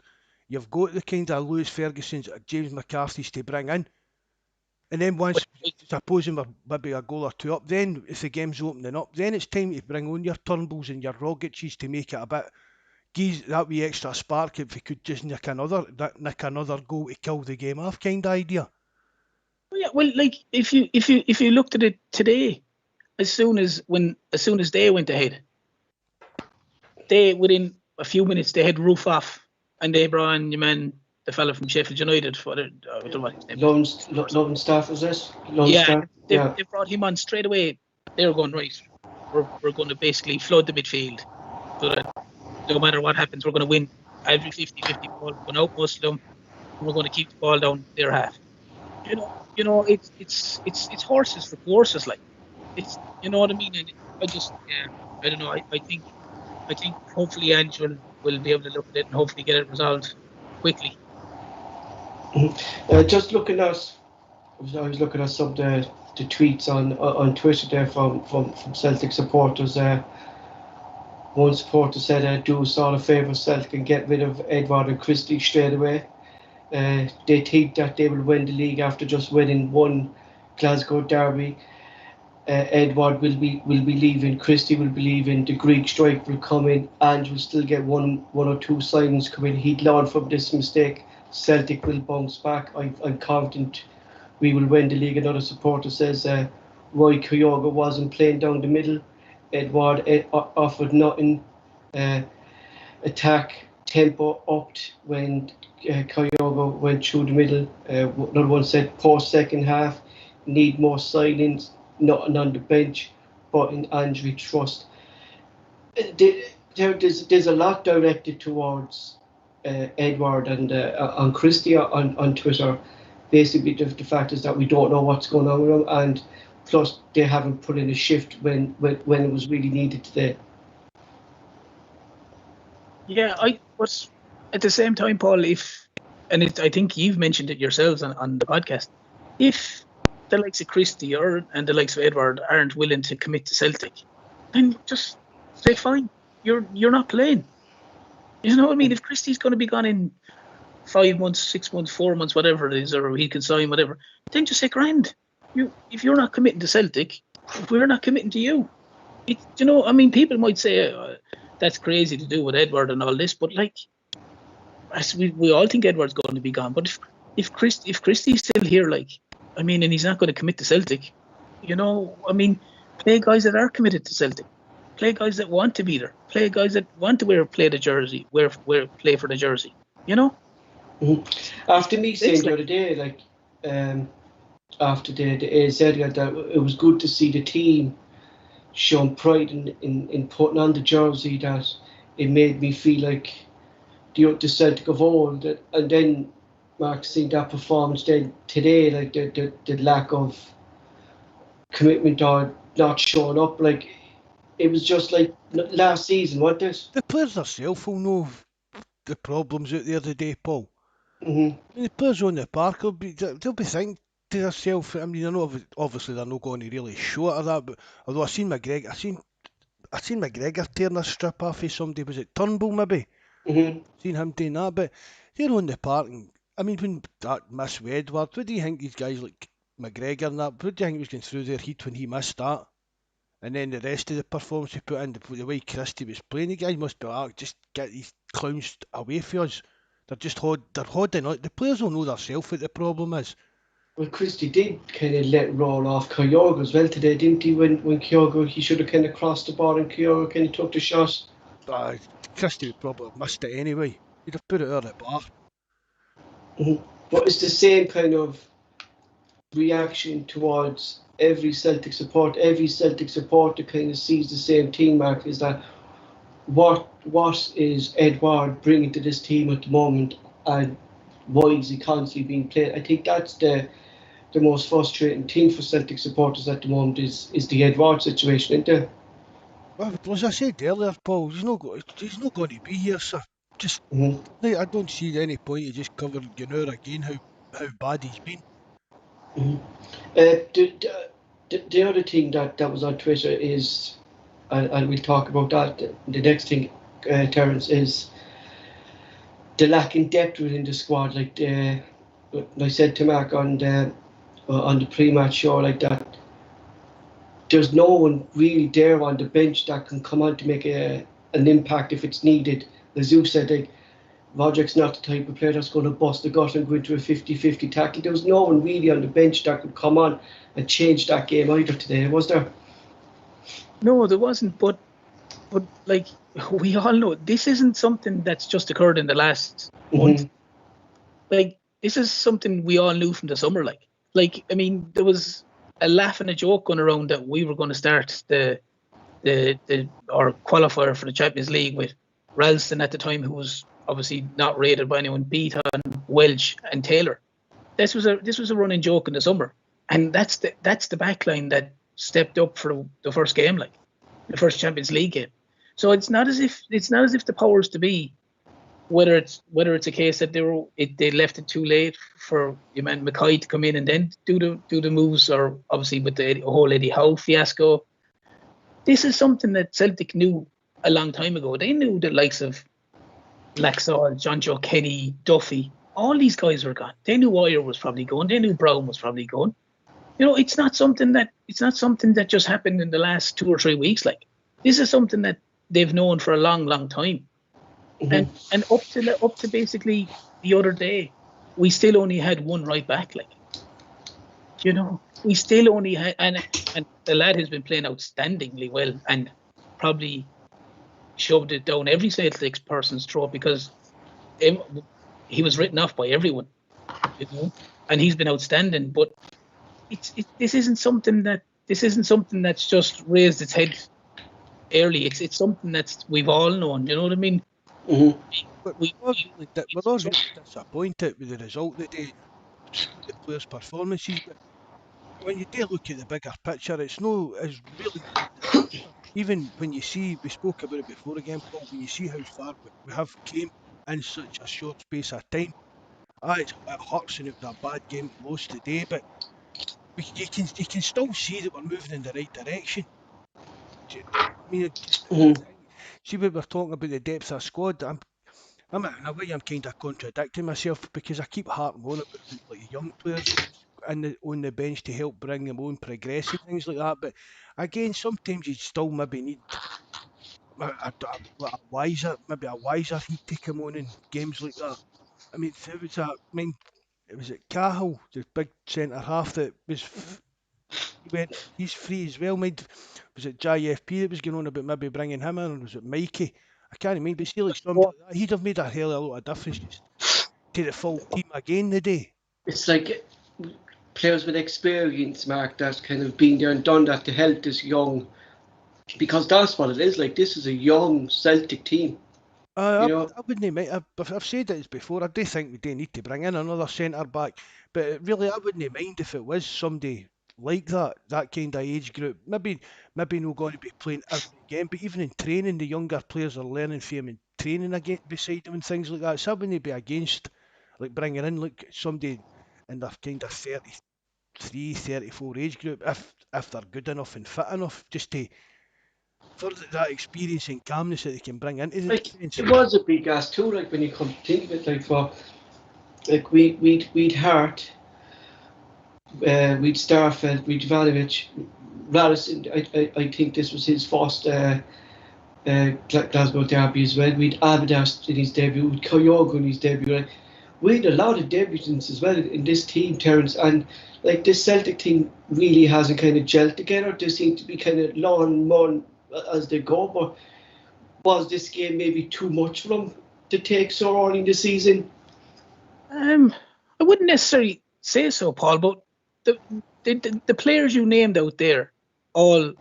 You've got the kind of Lewis Ferguson's, James McCarthy's to bring in. And then once, supposing we're maybe a goal or two up, then if the game's opening up, then it's time to bring on your Turnbulls and your Rogic's to make it a bit, geez, that wee extra spark if we could just nick another goal to kill the game off kind of idea. Yeah, well, like if you looked at it today, as soon as they went ahead, within a few minutes they had roof off, and they brought in your man, the fella from Sheffield United, I don't know what his name is. Longstaff, is this? They brought him on straight away. They were going, right, we're going to basically flood the midfield, so that no matter what happens, we're going to win every 50-50 ball. We're going to outmuscle them, and we're going to keep the ball down their half. It's horses for courses, like. It's, you know what I mean? And I don't know. I think hopefully Ange will be able to look at it and hopefully get it resolved quickly. Just looking at, I was looking at some of the tweets on Twitter there from Celtic supporters. One supporter said, "Do us all a favour, Celtic, and get rid of Edward and Christie straight away. They think that they will win the league after just winning one Glasgow Derby." Edward will be leaving, Christie will be leaving, the Greek strike will come in, Ange will still get one or two signings come in. He'd learn from this mistake. Celtic will bounce back. I'm confident we will win the league. Another supporter says Roy Kyogo wasn't playing down the middle. Edward offered nothing. Attack tempo upped when Kyogo went through the middle. Another one said poor second half, need more signings, nothing on the bench, but in Ange we trust. There's a lot directed towards Edward and on Christie on Twitter. Basically, the fact is that we don't know what's going on with him, and plus they haven't put in a shift when it was really needed today. Yeah, I was at the same time, Paul. I think you've mentioned it yourselves on the podcast. If the likes of Christie and the likes of Edward aren't willing to commit to Celtic, then just say fine. You're not playing. You know what I mean? If Christie's going to be gone in 5 months, 6 months, 4 months, whatever it is, or he can sign whatever, then just say grand. If you're not committing to Celtic, we're not committing to you. People might say that's crazy to do with Edward and all this, but we all think Edward's going to be gone. But if Christie's still here, and he's not going to commit to Celtic, play guys that are committed to Celtic, play guys that want to be there, play guys that want to play the jersey, play for the jersey, Mm-hmm. After me saying the other day, after the AZ, that it was good to see the team showing pride in putting on the jersey, that it made me feel like the Celtic of old. And then Mark, seeing that performance then today, the lack of commitment or not showing up, it was just like last season, wasn't it? The players themselves will know the problems out there today, Paul. Mm-hmm. The players on the park they'll be thinking to themselves. I know obviously they're not going to really show it or that, but although I seen McGregor tearing a strip off of somebody, was it Turnbull maybe? Mm-hmm. Seen him doing that, but they're on the park and when that miss with Edward, what do you think these guys like McGregor and that, what do you think was going through their heat when he missed that? And then the rest of the performance he put in, the way Christie was playing, the guys must be like, just get these clowns away from us. They're holding out. The players will know themselves what the problem is. Well, Christie did kind of let roll off Kyogo as well today, didn't he? When Kyogo, he should have kind of crossed the ball and Kyogo kind of took the shot. Christie would probably have missed it anyway. He'd have put it out at the bar. Mm-hmm. But it's the same kind of reaction towards every Celtic supporter kind of sees the same thing, Mark, is that what is Edward bringing to this team at the moment, and why is he constantly being played? I think that's the most frustrating thing for Celtic supporters at the moment is the Edward situation, isn't it? Well, as I said earlier, Paul, he's not going to be here, sir. Just, I don't see any point in just covering again how bad he's been. The other thing that was on Twitter is, and we'll talk about that. The next thing, Terence, is the lack in depth within the squad. I said to Mark on the pre-match show, that there's no one really there on the bench that can come on to make an impact if it's needed. As you said, Roderick's not the type of player that's going to bust the gut and go into a 50-50 tackle. There was no one really on the bench that could come on and change that game either today, was there? No, there wasn't. But we all know, this isn't something that's just occurred in the last month. This is something we all knew from the summer. There was a laugh and a joke going around that we were going to start the qualifier for the Champions League with Ralston at the time, who was obviously not rated by anyone, Beaton, Welch and Taylor. This was a running joke in the summer, and that's the backline that stepped up for the first game, the first Champions League game. So it's not as if the powers to be, whether it's a case that they left it too late for Mackay to come in and then do the moves, or obviously with the whole Eddie Howe fiasco. This is something that Celtic knew a long time ago. They knew the likes of Laxall, John Joe Kenny, Duffy, all these guys were gone. They knew Wire was probably going. They knew Brown was probably going. it's not something that just happened in the last 2 or 3 weeks. Like, this is something that they've known for a long, long time. Mm-hmm. And up to basically the other day, we still only had one right back. Like, we still only had, and the lad has been playing outstandingly well, and probably shoved it down every Celtics person's throat, because he was written off by everyone, and he's been outstanding. But this isn't something that's just raised its head early. It's something that's we've all known. You know what I mean? Mm-hmm. But we're not really disappointed with the result today, the players' performances. But when you do look at the bigger picture, it's really a disaster. Even when you see, we spoke about it before again, Paul, when you see how far we have came in such a short space of time. It hurts, and it was a bad game to lose today, but you can still see that we're moving in the right direction. I mean, Mm-hmm. see, we were talking about the depth of squad. In a way, I'm kind of contradicting myself, because I keep harping on about like young players on the bench to help bring them on, progress and things like that. But again, sometimes you still maybe need a wiser heat to come on in games like that. I mean, it was at Cahill, the big centre half that was. He's free as well. Was it JFP that was going on about maybe bringing him in, or was it Mikey? I can't remember. But see, like somebody like that, he'd have made a hell of a lot of difference just to the full team again today. It's like players with experience, Mark, that's kind of been there and done that to help this young, because that's what it is. Like, this is a young Celtic team. I wouldn't mind. I've said this before. I do think we do need to bring in another centre back, but really, I wouldn't mind if it was somebody like that kind of age group. Maybe not going to be playing every game, but even in training, the younger players are learning from him in training again beside them and things like that. So I wouldn't be against like bringing in like somebody in their kind of 33, 34 age group, if they're good enough and fit enough, just to for that experience and calmness that they can bring into the defence. It was a big ask too, like when you come to think of it, we'd Hart, we'd Starfelt, we'd Ivanovic, Radisson. I think this was his first Glasgow Derby as well. We'd Abidas in his debut, we'd Kyogo in his debut. Right? We'd a lot of debutants as well in this team, Terence, and like this Celtic team really hasn't kind of gelled together. They seem to be kind of more as they go, but was this game maybe too much for them to take so early in the season? I wouldn't necessarily say so, Paul, but the players you named out there all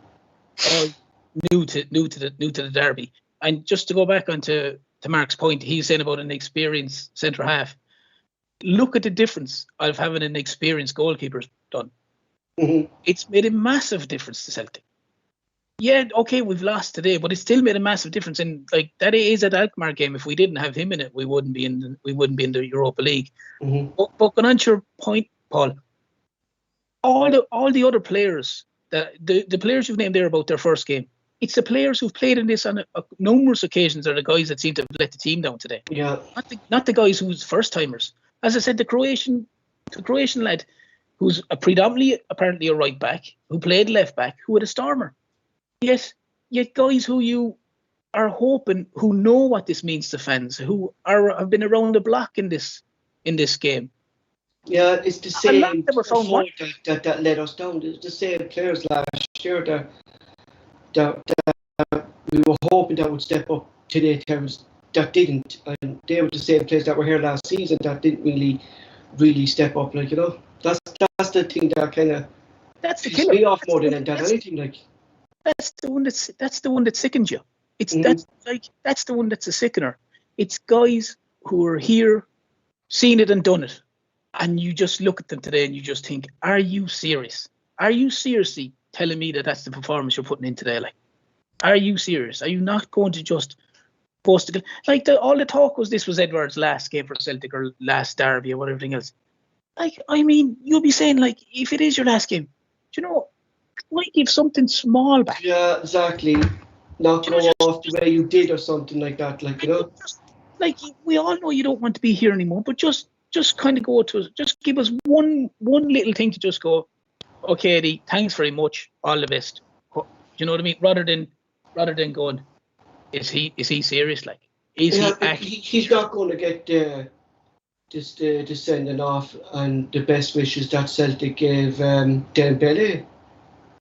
new to the derby. And just to go back onto Mark's point, he's saying about an experienced centre half. Look at the difference of having an experienced goalkeeper done. Mm-hmm. It's made a massive difference to Celtic. Yeah, okay, we've lost today, but it still made a massive difference. And like that is an Alkmaar game. If we didn't have him in it, we wouldn't be in the Europa League. Mm-hmm. But going on to your point, Paul, all the other players, the players you've named there about their first game, it's the players who've played in this on numerous occasions are the guys that seem to have let the team down today. Yeah, not the guys who's first timers. As I said, the Croatian lad, who's predominantly apparently a right back, who played left back, who had a stormer. Yet guys who you are hoping, who know what this means to fans, who have been around the block in this game. Yeah, it's the same that let us down. It's the same players last year that we were hoping that would step up today, Terence, that didn't. And they were the same players that were here last season that didn't really step up. Like, that's the thing that kind of pisses me off more than anything. Like, that's the one that sickens you. That's the one that's a sickener. It's guys who are here, seen it and done it, and you just look at them today and you just think, are you serious? Are you seriously telling me that that's the performance you're putting in today? Like, are you serious? Are you not going to just post it? Like, all the talk was this was Edward's last game for Celtic or last derby or whatever else. Like, I mean, you'll be saying, like, if it is your last game, why give something small back? Yeah, exactly. Not go off the way you did or something like that. Like, like, we all know you don't want to be here anymore, but just kind of go to us. Just give us one little thing to just go, okay, Eddie, thanks very much, all the best. Do you know what I mean? Rather than going, is he serious? Like, is he but actually? he's not going to get the sending off and the best wishes that Celtic gave Dembele,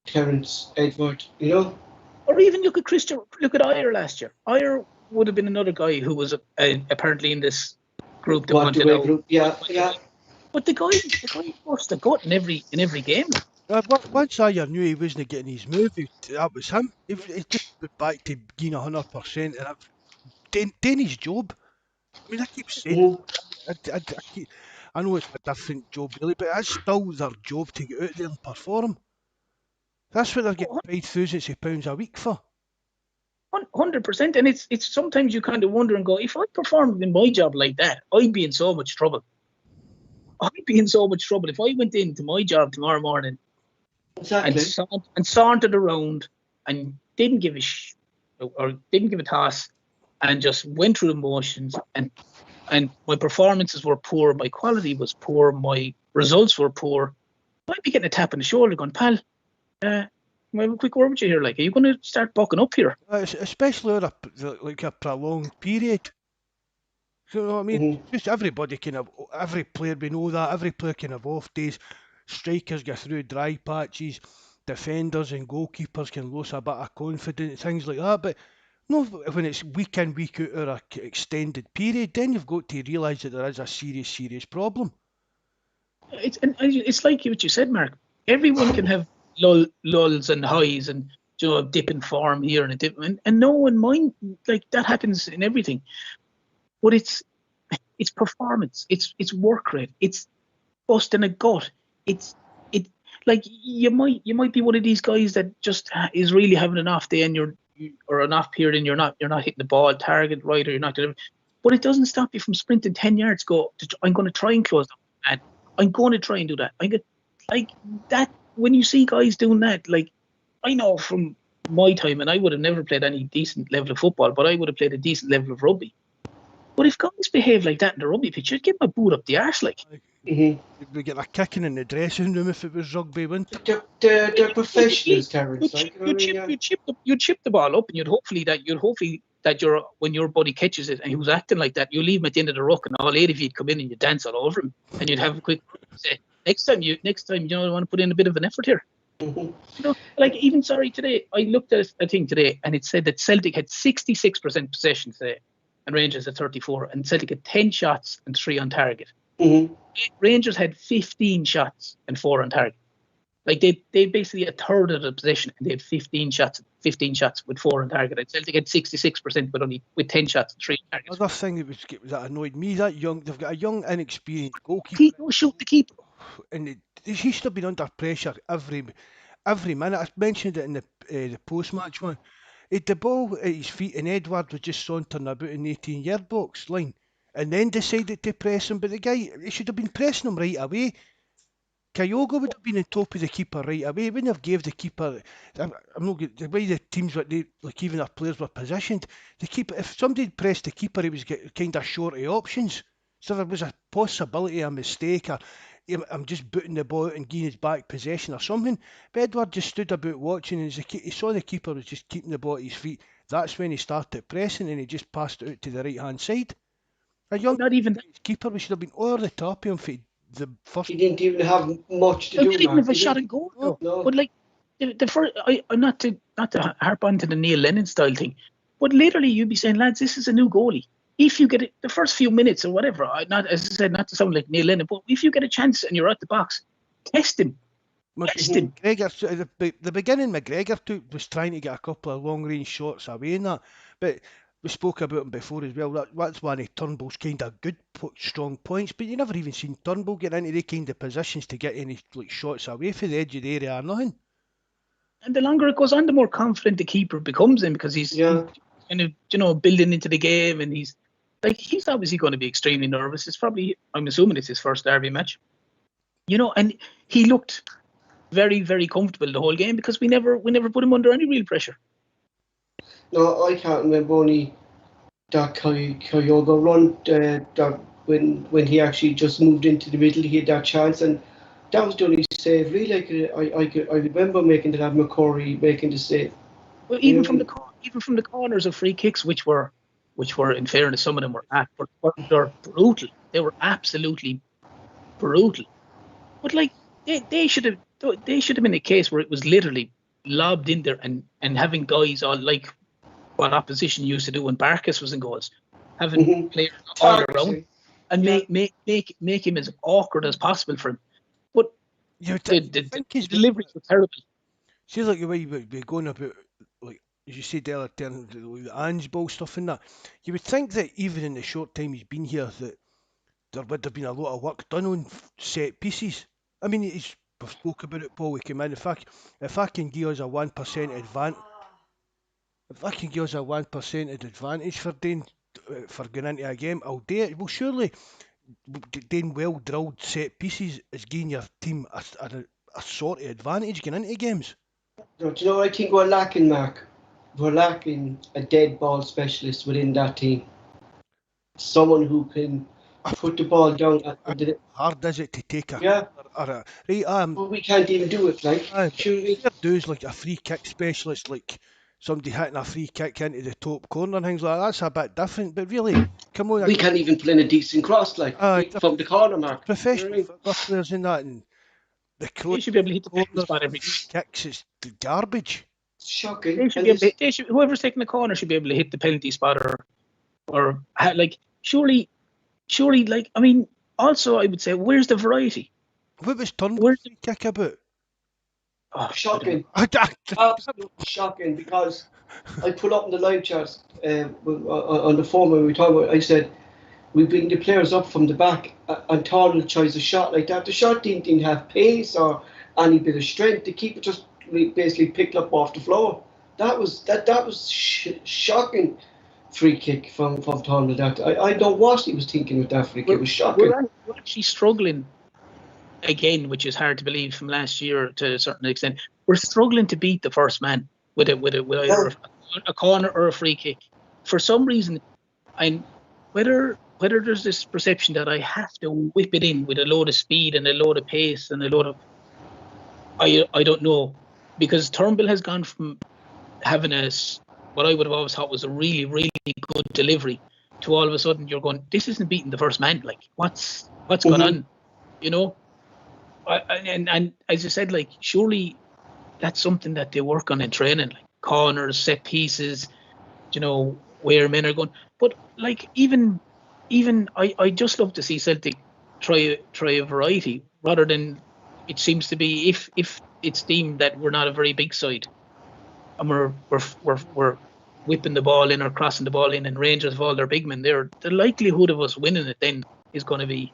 Terence Edward, you know. Or even look at Ayer last year. Ayer would have been another guy who was apparently in this group that wanted out. Group, yeah. But the guy burst the gut in every game. Once I knew he wasn't getting his move, that was him. He just went back to being 100% and doing his job. I mean, I keep saying, I know it's a different job really, but it's still their job to get out there and perform. That's what they're getting paid thousands of pounds a week for. 100%, and it's sometimes you kind of wonder and go, if I performed in my job like that, I'd be in so much trouble. If I went into my job tomorrow morning and sauntered around and didn't give a toss and just went through the motions and my performances were poor, my quality was poor, my results were poor, I'd be getting a tap on the shoulder going, pal, I have a quick word with you here. Like, are you going to start bucking up here? Especially over a prolonged period. So, you know what I mean? Just everybody can have, every player, we know that, every player can have off days. Strikers go through dry patches, defenders and goalkeepers can lose a bit of confidence, things like that. But no, when it's week in, week out or an extended period, then you've got to realise that there is a serious problem. It's like what you said, Mark. Everyone can have lulls and highs and, you know, a dip in form here and a dip, and no one mind, like, that happens in everything. But it's performance, it's work rate, it's busting a gut. It's like you might be one of these guys that just is really having an off day and or an off period and you're not hitting the ball target right, or you're not delivering. But it doesn't stop you from sprinting 10 yards. I'm going to try and close them, and I'm going to try and do that. Like that. When you see guys doing that, like, I know from my time, and I would have never played any decent level of football, but I would have played a decent level of rugby. But if guys behave like that in the rugby pitch, you'd give them a boot up the arse, like. You'd be getting a kicking in the dressing room if it was rugby, wouldn't it? They're professionals, Terence. You'd chip the ball up, and you'd hopefully that when your buddy catches it and he was acting like that, you leave him at the end of the ruck, and all 8 of you'd come in and you'd dance all over him, and you'd have a quick say, next time, you know, I want to put in a bit of an effort here. You know, like, even today, I looked at a thing today, and it said that Celtic had 66% possession today, and Rangers had 34%, and Celtic had 10 shots and 3 on target. Rangers had 15 shots and 4 on target. Like, they basically a third of the possession, and they had 15 shots with 4 on target. And Celtic had 66% with 10 shots and 3 on target. Another thing that annoyed me, they've got a young, inexperienced goalkeeper. Don't shoot the keeper. And he should have been under pressure every minute. I mentioned it in the post-match one. He had the ball at his feet, and Edward was just sauntering about in the 18-yard box line, and then decided to press him. But the guy, he should have been pressing him right away. Kyogo would have been on top of the keeper right away. He wouldn't have gave the keeper. I'm not good. The way the teams were, like, even our players were positioned, the keeper. If somebody had pressed the keeper, he was kind of short of options. So there was a possibility of a mistake, or I'm just booting the ball out and giving his back possession or something. But Edward just stood about watching, and he saw the keeper was just keeping the ball at his feet. That's when he started pressing, and he just passed it out to the right-hand side. A young keeper, we should have been over the top of him for the first. He didn't even have much to do. He didn't even have a shot at goal. No. But like the first, I'm not to harp on to the Neil Lennon style thing, but literally you'd be saying, lads, this is a new goalie. If you get it, the first few minutes or whatever, not, as I said, not to sound like Neil Lennon, but if you get a chance and you're out the box, test him. McGregor, the beginning, McGregor was trying to get a couple of long-range shots away in that, but we spoke about him before as well. That's one of Turnbull's kind of good, strong points, but you never even seen Turnbull get into the kind of positions to get any like shots away from the edge of the area or nothing. And the longer it goes on, the more confident the keeper becomes in, because he's kind of, you know, building into the game, and he's obviously going to be extremely nervous. It's probably, I'm assuming it's his first Derby match, you know, and he looked very, very comfortable the whole game because we never put him under any real pressure. No, I can't remember only that Kyogo run that when he actually just moved into the middle, he had that chance, and That was the only save. Really, I remember making the lad McCorry making the save. Well, You know even what I mean? even from the corners of free kicks, which were in fairness, some of them they're brutal. They were absolutely brutal. But like they should have been a case where it was literally lobbed in there and having guys all like what opposition used to do when Barkas was in goals, having players all around and Yeah. make him as awkward as possible for him. But You the think he's deliveries were terrible. See, like the way you would be going about, like as you said earlier, the Ange ball stuff and that. You would think that even in the short time he's been here, that there would have been a lot of work done on set pieces. I mean, we've spoke about it, Paul. We came in. If I can give us a 1% advantage, if I can give us a 1% advantage for going into a game, I'll do it. Well, surely doing well drilled set pieces is giving your team a sort of advantage going into games. Do you know what I think we're lacking, Mark? We're lacking a dead ball specialist within that team. Someone who can put the ball down. Hard is it to take a Yeah. corner right? Well, we can't even do it. Like, should we? Fair dues like a free kick specialist, like somebody hitting a free kick into the top corner and things like that. That's a bit different. But really, come on, We can't even put in a decent cross, like from the corner, Mark. professional You know football players in that, and the They should be able to hit the penalty corners, spot every. free kicks is garbage. It's shocking. They should be able to, whoever's taking the corner should be able to hit the penalty spot or like surely like I mean also I would say where's the variety? What was Turnbull's Where's free kick about? Oh, shocking. I Absolutely shocking, because I put up in the live chat on the phone when we talked about it, I said we bring the players up from the back and Turnbull tries a shot like that. The shot didn't have pace or any bit of strength. The keeper just basically picked up off the floor. That was shocking free kick from Turnbull. That I don't know what he was thinking with that free kick. It was shocking. We're actually struggling again, which is hard to believe from last year to a certain extent. We're struggling to beat the first man with either a corner or a free kick. For some reason, whether there's this perception that I have to whip it in with a load of speed and a load of pace and a load of I don't know, because Turnbull has gone from having what I would have always thought was a really, really good delivery to all of a sudden you're going, this isn't beating the first man. Like what's going on? You know? And as I said, like surely that's something that they work on in training, like corners, set pieces, you know, where men are going. But like even I just love to see Celtic try a variety rather than it seems to be if it's deemed that we're not a very big side and we're whipping the ball in or crossing the ball in, and Rangers have all their big men there, the likelihood of us winning it then is going to be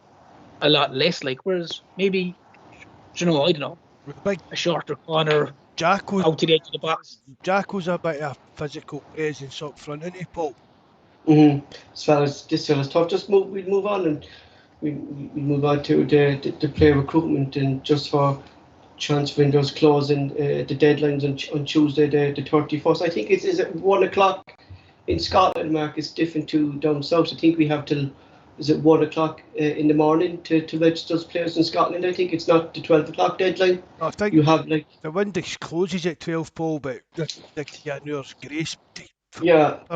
a lot less. Like whereas maybe, you know, I don't know, a shorter corner Jacko's out to the edge of the box. Jacko's a bit of physical presence up front, isn't he, Paul? This fella's tough. We'll move on and we move on to the player recruitment, and just for transfer windows closing, the deadlines on Tuesday the 31st. I think is at 1 o'clock in Scotland, Mark. It's different to down south. I think we have till 1 o'clock in the morning to register as players in Scotland. I think it's not the 12 o'clock deadline. I think you have like the window closes at 12, Paul, but there's an hour's grace for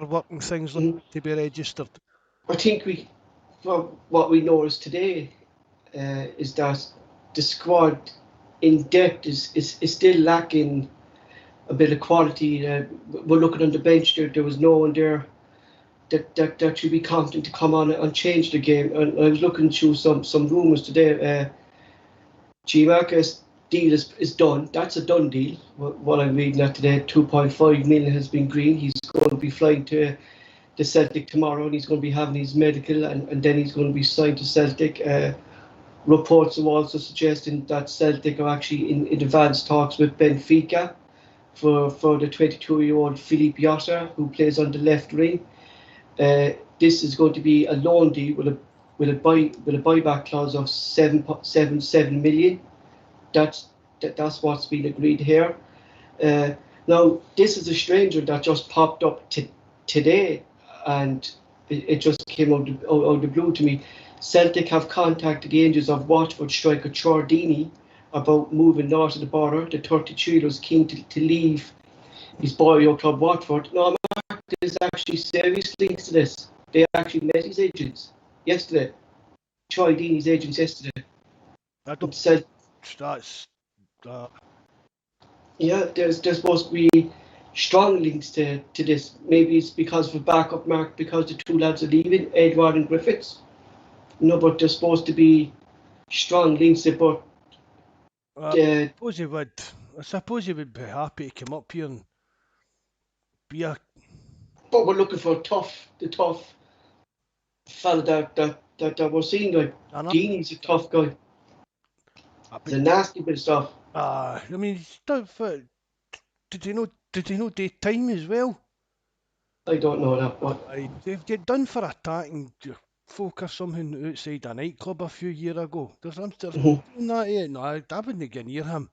working things to be registered. I think what we noticed today is that the squad in depth is still lacking a bit of quality. We're looking on the bench there was no one there that should be confident to come on and change the game. And I was looking through some rumours today. Marcus deal is done. That's a done deal. What I'm reading at today, 2.5 million has been green. He's going to be flying to the Celtic tomorrow, and he's going to be having his medical, and then he's going to be signed to Celtic. Reports are also suggesting that Celtic are actually in advanced talks with Benfica for the 22-year-old Philippe Yotta, who plays on the left wing. This is going to be a loan deal with a buyback clause of 7 million. That's what's been agreed here. Now this is a stranger that just popped up today, and it just came out of the blue to me. Celtic have contacted the Angels of Watford striker Chordini about moving north of the border. The 33 was keen to leave his boyhood club Watford. No, Mark, there's actually serious links to this. They actually met his agents yesterday. Troy Deeney's agents yesterday. I don't Said, that's yeah, there's supposed to be strong links to this. Maybe it's because of a backup, Mark, because the two lads are leaving, Edward and Griffiths. No, but there's supposed to be strong links to, but I suppose he would be happy to come up here and be a. but we're looking for the tough fella that we're seeing. Like Deeney's a tough guy. It's a nasty bit of stuff. I mean, stuff. Did you know daytime as well? I don't know that one. They've done for attacking folk or something outside a nightclub a few years ago. There's doing that yet? No, I wouldn't get near him.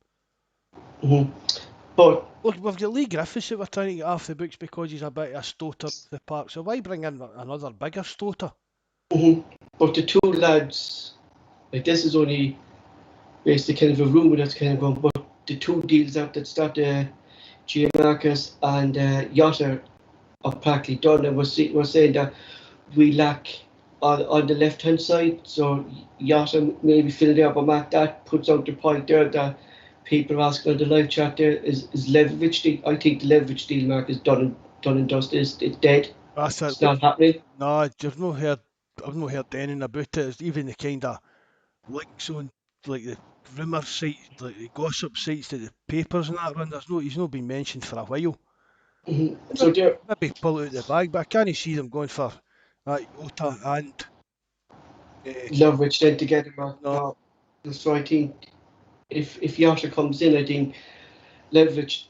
But Look, we've got Lee Griffiths that we're trying to get off the books because he's a bit of a stoter off the park. So why bring in another bigger stoter? But the two lads, like this is only basically kind of a rumour that's kind of going. But the two deals that start G. Marcus and Yotter are practically done, and we're saying that we lack on the left hand side. So Yotter maybe filled out, but Matt, that puts out the point there that people are asking on the live chat there is Leverage deal. I think the Leverage deal, Mark, is done and dusted. It's dead. That's it. It's not happening. No, I've not heard anything about it. It's even the kind of links on like the rumour sites, like the gossip sites that the papers and that run. He's not been mentioned for a while. So there, Maybe pull it out the bag, but I can't see them going for Ota and Leverage then together, Mark. No. So I think if Yotter comes in, I think Leverage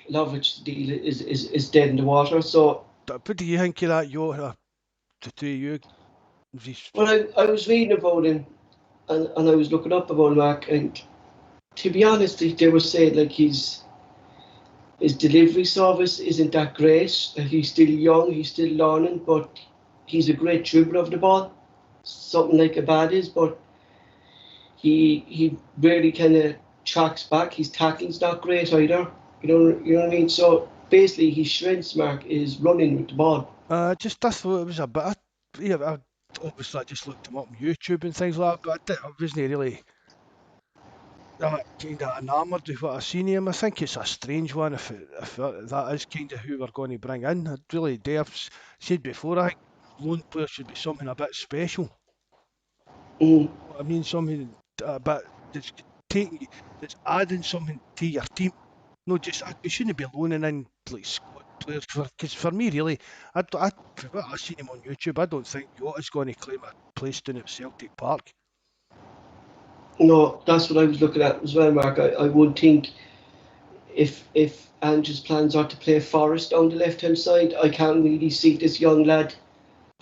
deal is dead in the water. So what do you think of that, Yota? The two of you? Well, I was reading about him and I was looking up about Mark, and to be honest, they were saying like his delivery service isn't that great. Like he's still young, he's still learning, but he's a great dribbler of the ball. Something like Abad is, but he really kind of tracks back. His tackling's not great either. You know what I mean? So basically, his strengths, Mark, is running with the ball. I thought it was a bit. Obviously, I just looked him up on YouTube and things like that, but I wasn't really kind of enamoured with what I've seen of him. I think it's a strange one if that is kind of who we're going to bring in. I really do. I've said before, I think loan players should be something a bit special. I mean, something a bit that's adding something to your team. No, just you shouldn't be loaning in like squad players because for me, really, from what I've seen him on YouTube, I don't think Yota's going to claim a place down at Celtic Park. No, that's what I was looking at as well, Mark. I would think if Ange's plans are to play Forrest down the left hand side, I can't really see this young lad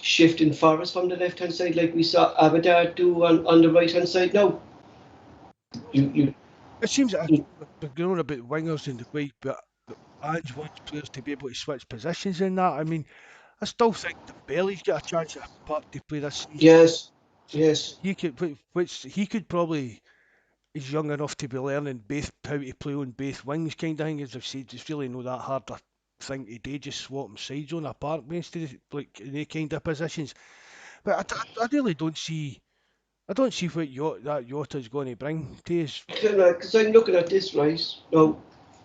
shifting Forrest from the left hand side like we saw Abadar do on the right hand side. No. It seems that we're going on about wingers in the way, but Ange wants players to be able to switch positions in that. I mean, I still think that Belly's got a chance at a part to play this season. Yes. He could probably. He's young enough to be learning how to play on both wings, kind of thing. As I've said, it's really not that hard a thing to do. Just swap them sides on a park instead like in any kind of positions. But I really don't see. I don't see what Yota's going to bring to us. Because I'm looking at this, right? Now,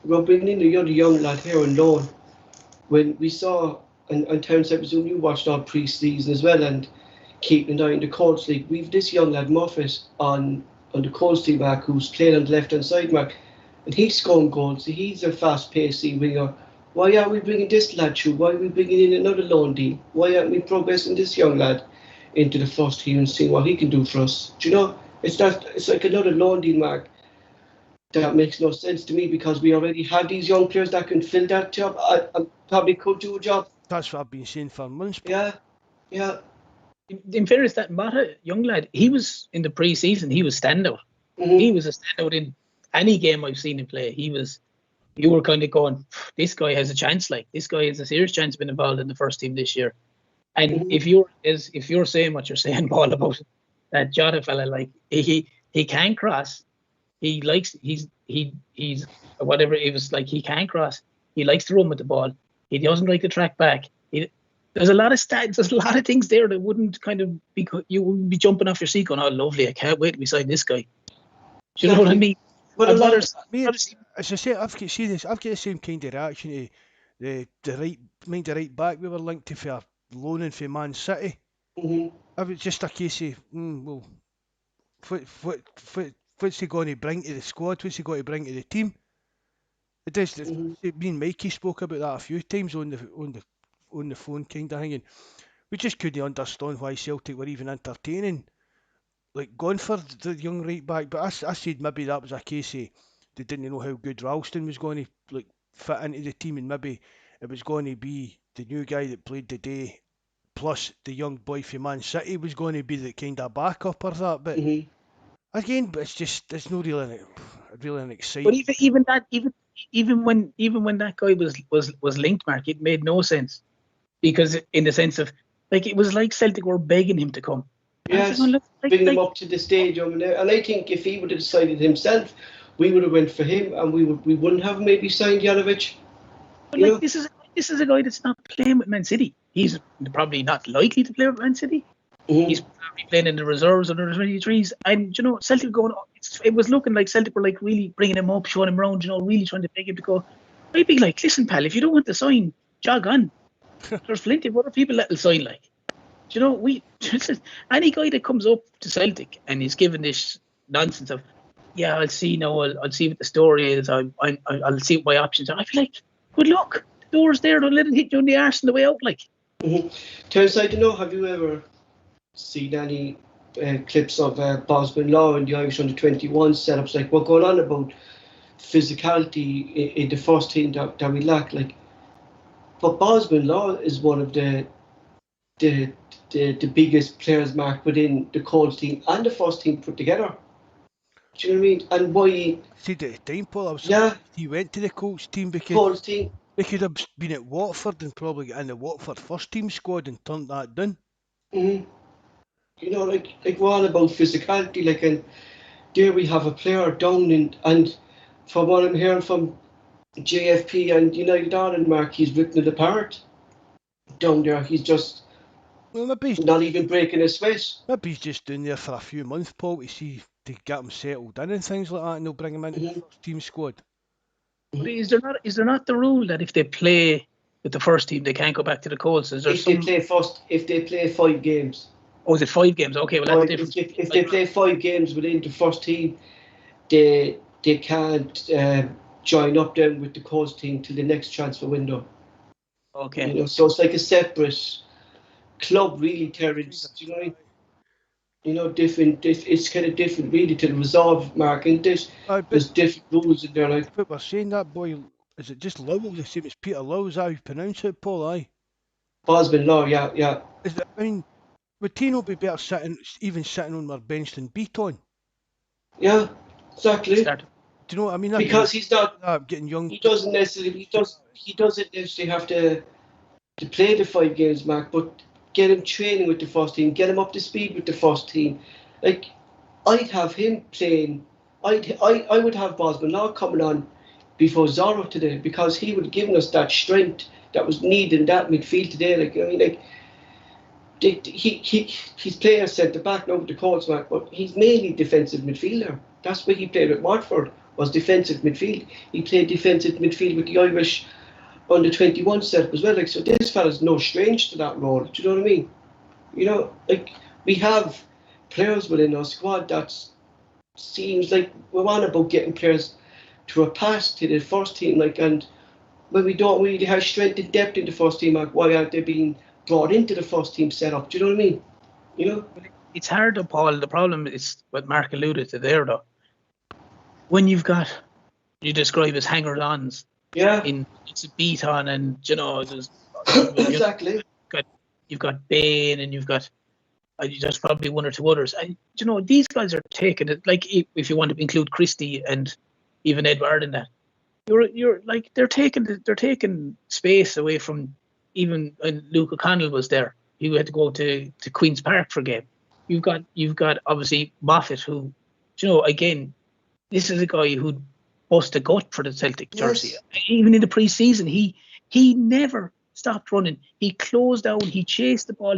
we're bringing in the other young lad here on loan. When we saw, and Terence, I presume you watched our pre-season as well, and keeping an eye on the Colts League. We've this young lad, Moffat, on the Colts team, Mark, who's playing on the left-hand side, Mark, and he's scoring goals. He's a fast-paced winger. Why aren't we bringing this lad through? Why are we bringing in another loan deal? Why aren't we progressing this young lad into the first team and seeing what he can do for us? Do you know? It's like another loan deal, Mark. That makes no sense to me because we already have these young players that can fill that job. I probably could do a job. That's what I've been saying for months. Yeah. In fairness, that Mata young lad, he was in the pre-season. He was standout. He was a standout in any game I've seen him play. You were kind of going, this guy has a chance. Like this guy has a serious chance of being involved in the first team this year. And if you're saying what you're saying, Paul, about that Jota fella, like he can cross, he's whatever it was like. He can't cross. He likes to run with the ball. He doesn't like to track back. There's a lot of stats. There's a lot of things there that wouldn't kind of be. You wouldn't be jumping off your seat going, "Oh, lovely! I can't wait to be beside this guy." Do you know what I mean? But a lot of As I say, I've got the same kind of reaction to the right back we were linked to for loaning for Man City. Mhm. It was just a case of well, what's he going to bring to the squad? What's he going to bring to the team? It does. Me and Mikey spoke about that a few times on the phone, kind of thing. We just couldn't understand why Celtic were even entertaining, like, going for the young right back. But I said maybe that was a case of they didn't know how good Ralston was going to like fit into the team, and maybe it was going to be the new guy that played today, plus the young boy from Man City was going to be the kind of backup or that. But again, it's not really an exciting. But even when that guy was linked, Mark, it made no sense, because in the sense of, like, it was like Celtic were begging him to come. Yes, bring him up to the stadium, and I think if he would have decided himself, we would have went for him, and we wouldn't have maybe signed Janovic. But like, this is a guy that's not playing with Man City. He's probably not likely to play with Man City. He's probably playing in the reserves under the 23s, and Celtic going. It was looking like Celtic were like really bringing him up, showing him around. Really trying to beg him to go. I'd be like, listen, pal, if you don't want to sign, jog on. There's plenty of other people that'll sign. Like, any guy that comes up to Celtic and is given this nonsense of, yeah, I'll see now. I'll see what the story is. I'll see what my options are. I'd be like, good luck. The door's there. Don't let it hit you in the arse on the way out. Like. Turns out, have you ever seen any clips of Bawz Bovril and the Irish under-21 setups? Like, what going on about physicality in the first team that we lack? Like, but Bawz Bovril is one of the biggest players, Mark, within the Colts team and the first team put together. Do you know what I mean? And why? See, at the time, Paul, he went to the Colts team because Colts team. They could have been at Watford and probably got in the Watford first team squad and turned that down. Like we're all about physicality, like, and there we have a player down and from what I'm hearing from JFP and United Ireland, Mark, he's ripping it apart down there. He's just not even breaking a sweat. Maybe he's just doing there for a few months, Paul, to get him settled in and things like that, and they'll bring him into the first team squad. But is there not the rule that if they play with the first team, they can't go back to the Colts? Is there if they play 5 games. Oh, is it 5 games? Okay, well that's different. If they play 5 games within the first team, they can't join up then with the Colts team till the next transfer window. Okay. So it's like a separate club, really, Terence. Different. It's kind of different, really, to the resolve, Mark. And there's different rules in there. Like, but we're saying that boy, is it just Lowell? The same as Peter Lowell? Is that how you pronounce it, Paul? Aye. Bawz Bovril, yeah. Would Tino be better sitting on our bench than Beaton? Yeah, exactly. Do you know what I mean? Because he's not getting young. He doesn't necessarily. He doesn't necessarily have to play the 5 games, Mark, but get him training with the first team, get him up to speed with the first team. Like, I'd have him playing. I would have Bawz Bovril coming on before Zorro today, because he would have given us that strength that was needed in that midfield today. He's playing as centre back now with the Colts, Mark, but he's mainly defensive midfielder. That's where he played with Watford, was defensive midfield. He played defensive midfield with the Irish under-21 setup as well. So this fella's no strange to that role. Do you know what I mean? We have players within our squad that seems like we're on about getting players to a pass to the first team, and when we don't really have strength and depth in the first team, why aren't they being brought into the first team setup? Do you know what I mean? It's hard though, Paul. The problem is what Mark alluded to there, though. When you describe as hangers-ons. Yeah. It's a beat on, and there's exactly. You've got Bain, and you've got there's probably 1 or 2 others, and these guys are taking it. Like, if you want to include Christie and even Edward in that, you're like they're taking space away from. Even when Luke O'Connell was there, he had to go to Queen's Park for a game. You've got obviously Moffat, who, again, this is a guy who'd bust a gut for the Celtic jersey. Yes. Even in the pre-season, he never stopped running. He closed down. He chased the ball.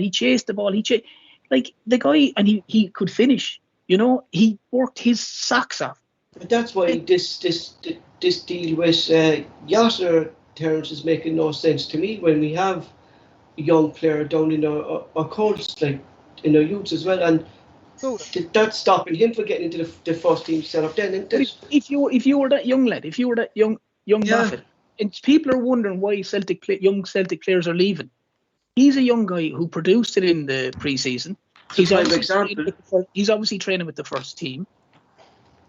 Like the guy, and he could finish. You know, he worked his socks off. But that's why this deal with Yasser Terence is making no sense to me when we have a young player down in our Colts, like in our youths as well, and Well, that's stopping him from getting into the first team setup. Then, isn't it? If you were that young lad, if you were that young Yeah. Moffat, and people are wondering why young Celtic players are leaving. He's a young guy who produced it in the pre-season. He's obviously training with the first team,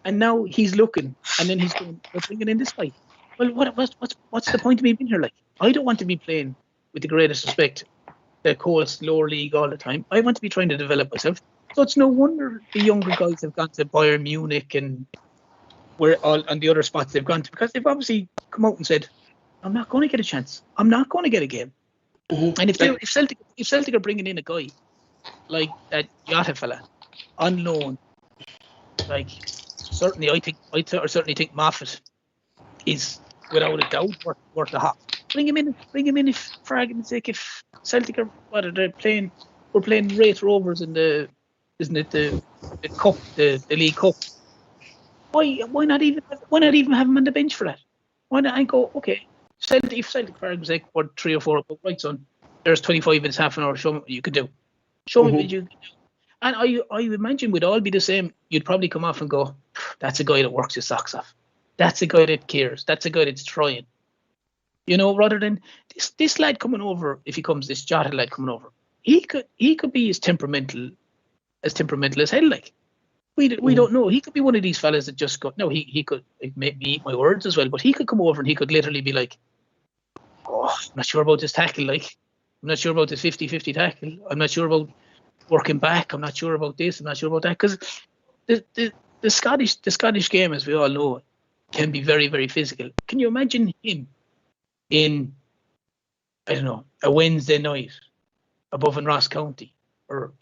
and now he's looking, and then he's going, "We're bringing in this guy." Well, what's the point of me being here? Like, I don't want to be playing, with the greatest respect, the Colts lower league all the time. I want to be trying to develop myself. So it's no wonder the younger guys have gone to Bayern Munich and where all and the other spots they've gone to, because they've obviously come out and said, "I'm not going to get a chance. I'm not going to get a game." Mm-hmm. And if Celtic are bringing in a guy like that Yata fella on loan, like certainly I certainly think Moffat is without a doubt worth a hop. Bring him in if, for argument's sake, if Celtic are playing, we're playing Wraith Rovers in the cup, the League Cup. Why not even have him on the bench for that? Why not? I go, okay, Celtic, for argument's sake, or 3 or 4, right, son, there's 25 minutes, half an hour, show me what you can do. Show me what you can do. And I imagine we'd all be the same. You'd probably come off and go, that's a guy that works his socks off. That's a guy that cares. That's a guy that's trying. You know, rather than this lad coming over, if he comes, this Jota lad coming over, he could be as temperamental as hell. Like we don't know. He could be one of these fellas that just go. No, he could make me eat my words as well. But he could come over and he could literally be like, "Oh, I'm not sure about this tackle. Like, I'm not sure about this 50-50 tackle. I'm not sure about working back. I'm not sure about this. I'm not sure about that." Because the Scottish game, as we all know, can be very, very physical. Can you imagine him in, I don't know, a Wednesday night above in Ross County,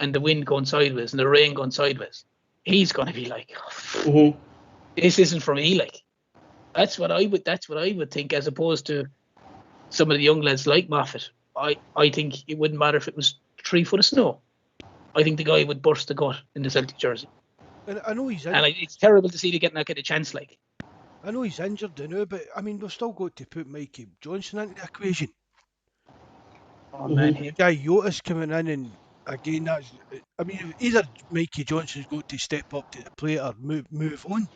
and the wind going sideways and the rain going sideways? He's going to be like, this isn't for me. Like, that's what I would think, as opposed to some of the young lads like Moffat. I think it wouldn't matter if it was 3 foot of snow. I think the guy would burst the gut in the Celtic jersey. and I know he's And it's terrible to see they not get a chance. Like, I know he's injured now, but I mean we've still got to put Mikey Johnson into the equation. oh man, him. Guy Yotis coming in, and again that's. I mean, either Mikey Johnson's got to step up to the plate or move on.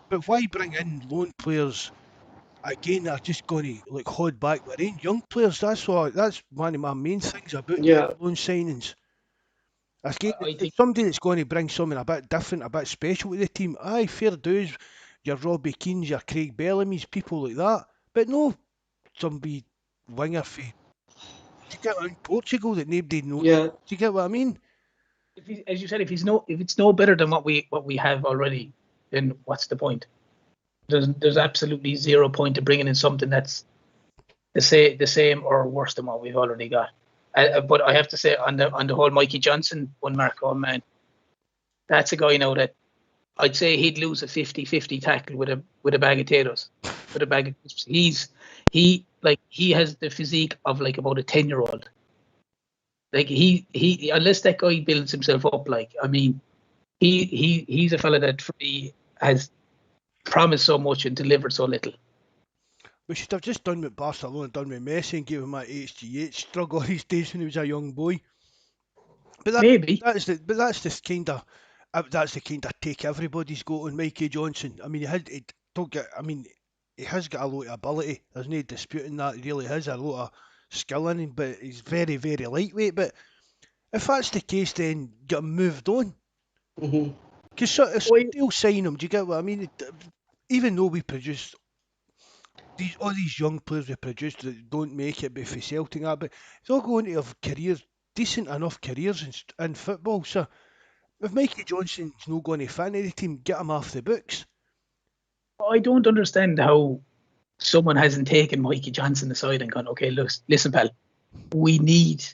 But why bring in lone players? Again, they're just going to like hold back their own young players. That's one of my main things about loan signings. Again, I think somebody that's going to bring something a bit different, a bit special to the team. Aye, fair dues. Your Robbie Keanes, your Craig Bellamy's, people like that. But no, somebody winger for you get around Portugal that nobody knows. Yeah. Do you get what I mean? as you said, if it's no better than what we have already, then what's the point? There's absolutely 0 point to bringing in something that's the same or worse than what we've already got. But I have to say, on the whole Mikey Johnson one, Mark, oh man, that's a guy now that I'd say he'd lose a 50-50 tackle with a bag of potatoes, with a bag of crisps. He has the physique of like about a 10-year-old. Like he unless that guy builds himself up, like, I mean, he's a fella that for me has promised so much and delivered so little. We should have just done what Barcelona done with Messi and gave him that HGH struggle his days when he was a young boy. But Maybe. that's the kind of take everybody's got on Mikey Johnson. I mean, he has got a lot of ability. There's no disputing that. He really has a lot of skill in him, but he's very, very lightweight. But if that's the case, then get him moved on. Because they'll sign him. Do you get what I mean? Even though we produce all these young players we produce that don't make it for Celtic, but it's all going to have careers, decent enough careers in football. So if Mikey Johnson's not going to fit into the team, get him off the books. I don't understand how someone hasn't taken Mikey Johnson aside and gone, okay, listen, pal, we need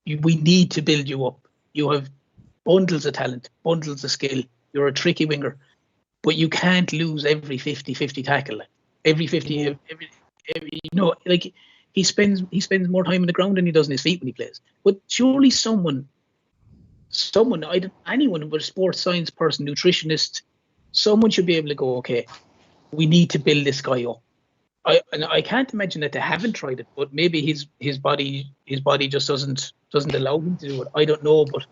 to build you up. You have bundles of talent, bundles of skill. You're a tricky winger. but you can't lose every 50-50 tackle. Every 50, every like he spends more time on the ground than he does on his feet when he plays. But surely someone, anyone but a sports science person, nutritionist, someone should be able to go, okay, we need to build this guy up. I can't imagine that they haven't tried it, but maybe his body just doesn't allow him to do it. I don't know, but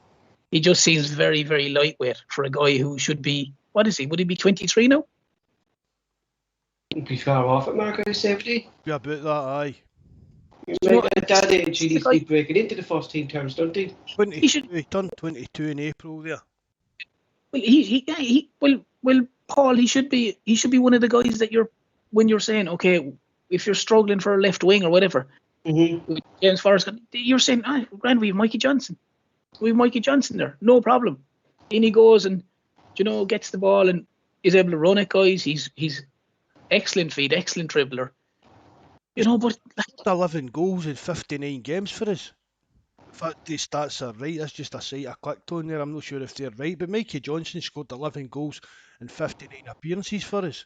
he just seems very, very lightweight for a guy who should be, what is he? Would he be 23 now? He'd be far off at Marco safety. Be about that, aye. At that age, he needs to be breaking into the first team terms, don't he? 22, he turned 22 in April there. Well, Paul, he should be one of the guys that when you're saying, okay, if you're struggling for a left wing or whatever, James Forrest, you're saying, grand, we have Mikey Johnson. We have Mikey Johnson there, no problem. In he goes and, gets the ball and is able to run at guys. He's excellent feet, excellent dribbler. But 11 goals in 59 games for us. In fact, the stats are right. That's just a site I clicked on there. I'm not sure if they're right, but Mikey Johnson scored 11 goals in 59 appearances for us.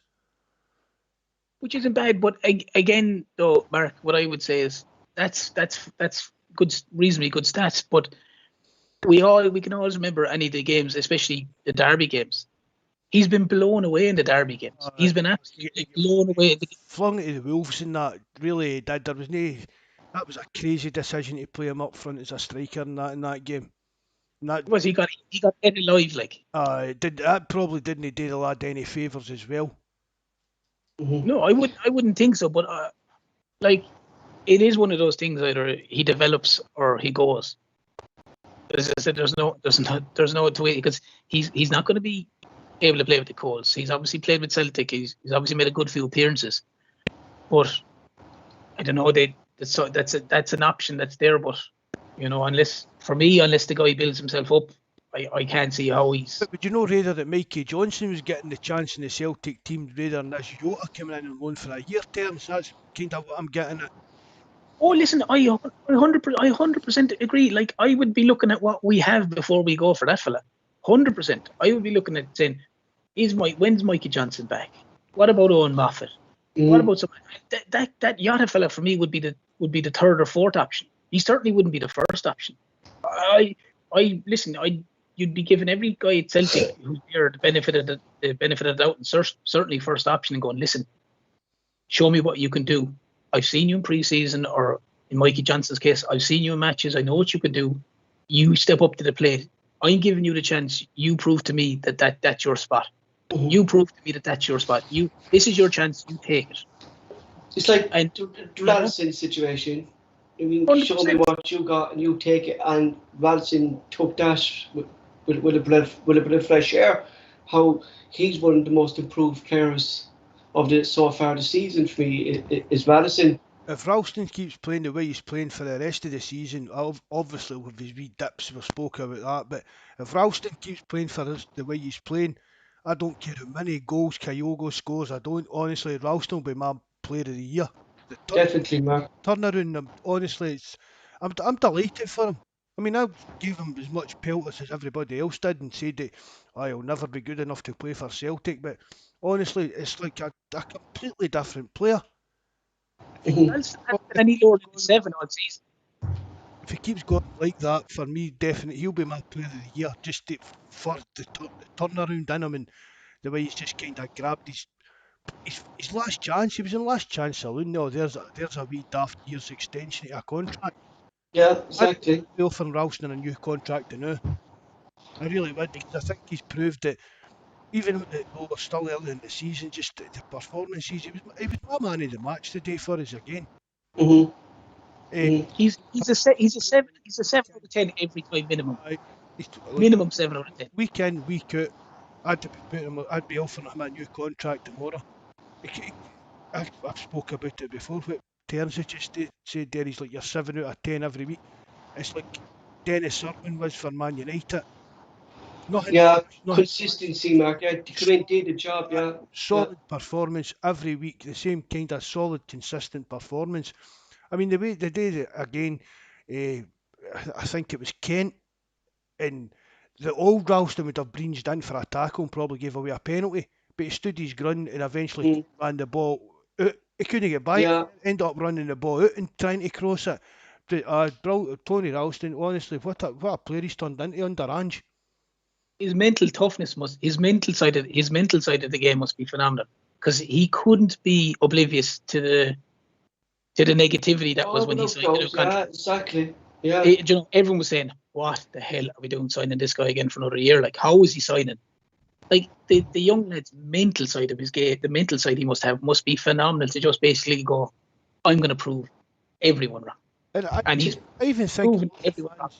Which isn't bad, but again, though, Mark, what I would say is that's good, reasonably good stats. But we can always remember any of the games, especially the Derby games. He's been blown away in the Derby games. He's been absolutely blown away. Flung it to the Wolves in that. Really did. There was that was a crazy decision to play him up front as a striker in that game. He got dead alive, like. That probably didn't do the lad any favours as well. No, I wouldn't think so. But it is one of those things. Either he develops or he goes. As I said, there's no way, because he's not going to be able to play with the Coles. He's obviously played with Celtic. He's obviously made a good few appearances. But I don't know. That's an option that's there. But unless the guy builds himself up, I can't see how he's. But would you know, rather that Mikey Johnson was getting the chance in the Celtic team rather than this Jota coming in on loan for a year terms? That's kind of what I'm getting at. Oh, listen, I 100% agree. Like, I would be looking at what we have before we go for that fella. 100%. I would be looking at saying, when's Mikey Johnson back? What about Owen Moffat? What about something that Jota fella for me would be the third or fourth option. He certainly wouldn't be the first option. You'd be giving every guy at Celtic who's here the benefit of the doubt, and certainly first option, and going, listen, show me what you can do. I've seen you in pre-season, or in Mikey Johnson's case, I've seen you in matches. I know what you can do. You step up to the plate. I'm giving you the chance. You prove to me that's your spot. You prove to me that's your spot. This is your chance. You take it. It's like Ralston's situation. I mean, 100%. Show me what you got and you take it. And Ralston took that with a bit of fresh air. How he's one of the most improved players of so far the season for me is Ralston. If Ralston keeps playing the way he's playing for the rest of the season, obviously with his wee dips, we've spoken about that, but if Ralston keeps playing for us the way he's playing, I don't care how many goals Kyogo scores. Honestly, Ralston will be my player of the year. Definitely, Mark. Turnaround, honestly, I'm delighted for him. I mean, I gave him as much pelters as everybody else did and said that he'll never be good enough to play for Celtic, but honestly, it's like a completely different player. And he lowered to 7 on season. If he keeps going like that, for me, definitely he'll be my player of the year. Just for the turnaround in him and the way he's just kind of grabbed his last chance. He was in last chance saloon. No, there's a wee daft year's extension to a contract. Yeah, exactly. I'd be offering Ralston a new contract now. I really would, because I think he's proved that even though we're still early in the season, just the performances, he was my man of the match today for us again. He's a 7 out of 10 every time minimum. Minimum 7 out of 10. Week in, week out, I'd be offering him a new contract tomorrow. I've spoke about it before. What Terence just said there, he's like your 7 out of 10 every week. It's like Dennis Irwin was for Man United. Consistency, Mark. Yeah, to come in, do the job. Yeah, solid performance every week. The same kind of solid, consistent performance. I mean, the way they did it again, I think it was Kent, and the old Ralston would have breached in for a tackle and probably gave away a penalty. but he stood his ground and eventually Mm. ran the ball out. He couldn't get by. Yeah. Ended up running the ball out and trying to cross it. Tony Ralston, honestly, what a player he's turned into under Ange. His mental toughness his mental side of the game must be phenomenal, because he couldn't be oblivious to the negativity that was when he signed the new contract. Yeah, exactly. Yeah. Everyone was saying, "What the hell are we doing signing this guy again for another year? Like, how is he signing?" Like the young lad's mental side of his game, the mental side he must be phenomenal to just basically go, "I'm going to prove everyone wrong," and he's I even think proven everyone wrong.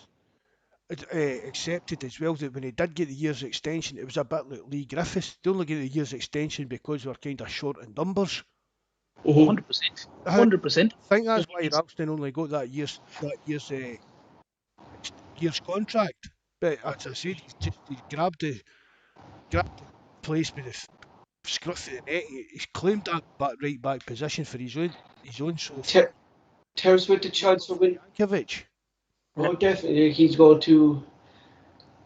accepted as well that when he did get the year's extension, it was a bit like Lee Griffiths. They only get the year's extension because we're kind of short in numbers. 100%, 100%. I think that's why Ralston only got that year's contract. But as I said, he grabbed the place with the scruff of the net. He's claimed that right back position for his own so far. Terence with the chance for win. Yankovic. Oh, definitely. He's going to.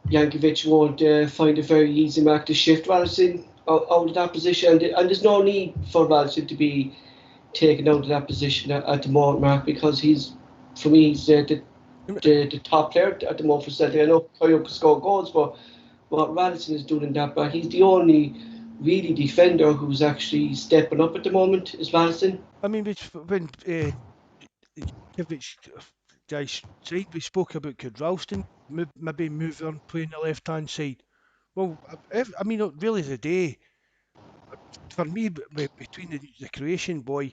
Yankovic won't find a very easy mark to shift Ralston out of that position, and there's no need for Ralston to be taken out of that position at the moment, Mark, because he's the top player at the moment for Celtic. I know Kyle can score goals, but what Ralston is doing in that back, he's the only really defender who's actually stepping up at the moment, is Ralston. I mean, when Yankovic guys side, we spoke about could Ralston maybe move on playing the left hand side. Well, I mean, really the day for me between the Croatian boy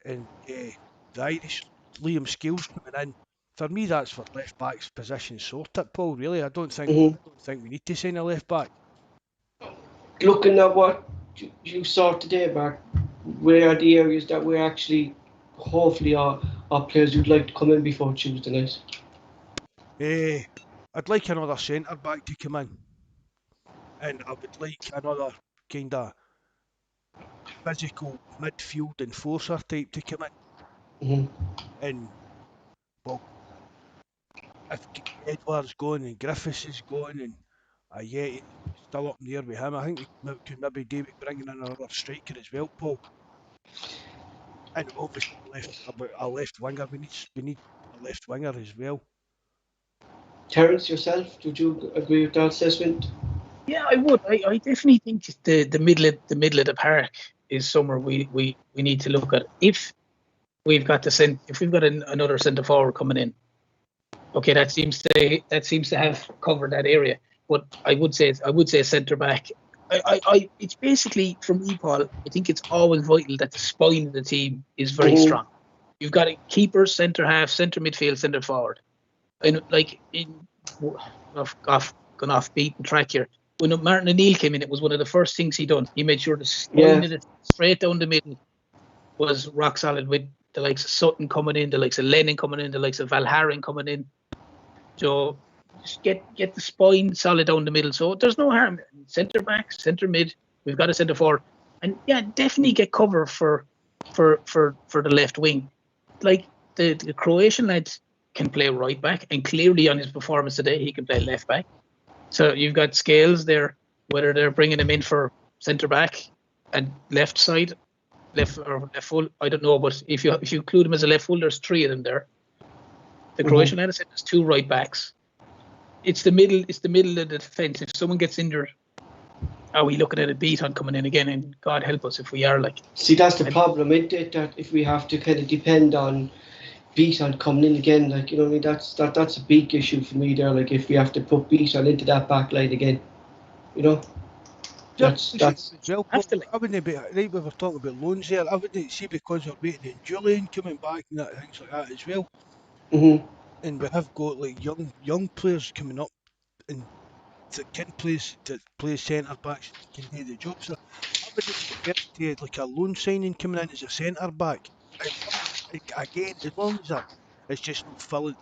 and the Irish Liam Scales coming in, for me that's for left back's position sorted, Paul. Really, I don't think we need to sign a left back. Looking at what you saw today, Mark, where are the areas that we're actually hopefully are players who'd like to come in before Tuesday night? I'd like another centre back to come in, and I would like another kind of physical midfield enforcer type to come in. And well, if Edwards gone and Griffiths is gone and Ayeti still up in the air with him, I think we could maybe do with bringing in another striker as well, Paul. And obviously a left winger. We need a left winger as well. Terence, yourself, would you agree with that assessment? Yeah, I would. I definitely think the middle of the park is somewhere we need to look at. If we've got another centre forward coming in, okay, that seems to have covered that area. But I would say centre back. It's basically, for me, Paul, I think it's always vital that the spine of the team is very strong. You've got a keeper, centre half, centre midfield, centre forward. And gone off beaten track here. When Martin O'Neill came in, it was one of the first things he done. He made sure the spine of it straight down the middle was rock solid, with the likes of Sutton coming in, the likes of Lennon coming in, the likes of Valharin coming in. So just get the spine solid down the middle. So there's no harm. Centre back, centre mid, we've got a centre forward. And yeah, definitely get cover for the left wing. Like the Croatian lads can play right back, and clearly on his performance today he can play left back. So you've got Scales there, whether they're bringing him in for centre back and left side, left full, I don't know, but if you include him as a left full, there's three of them there. The Croatian lad said there's two right backs. It's the middle of the defence. If someone gets injured, are we looking at a Beaton coming in again? And God help us if we are. See, that's the problem, isn't it? That if we have to kind of depend on Beaton coming in again, you know what I mean? That's a big issue for me there. If we have to put Beaton into that back line again, you know. That's well. I wouldn't be right. We were talking about loans there. I wouldn't see, because we're waiting on Julian coming back and things like that as well. And we have got young players coming up and that can play centre backs, can do the job. So I would prefer to a loan signing coming in as a centre back. Again, as long as it's just not filling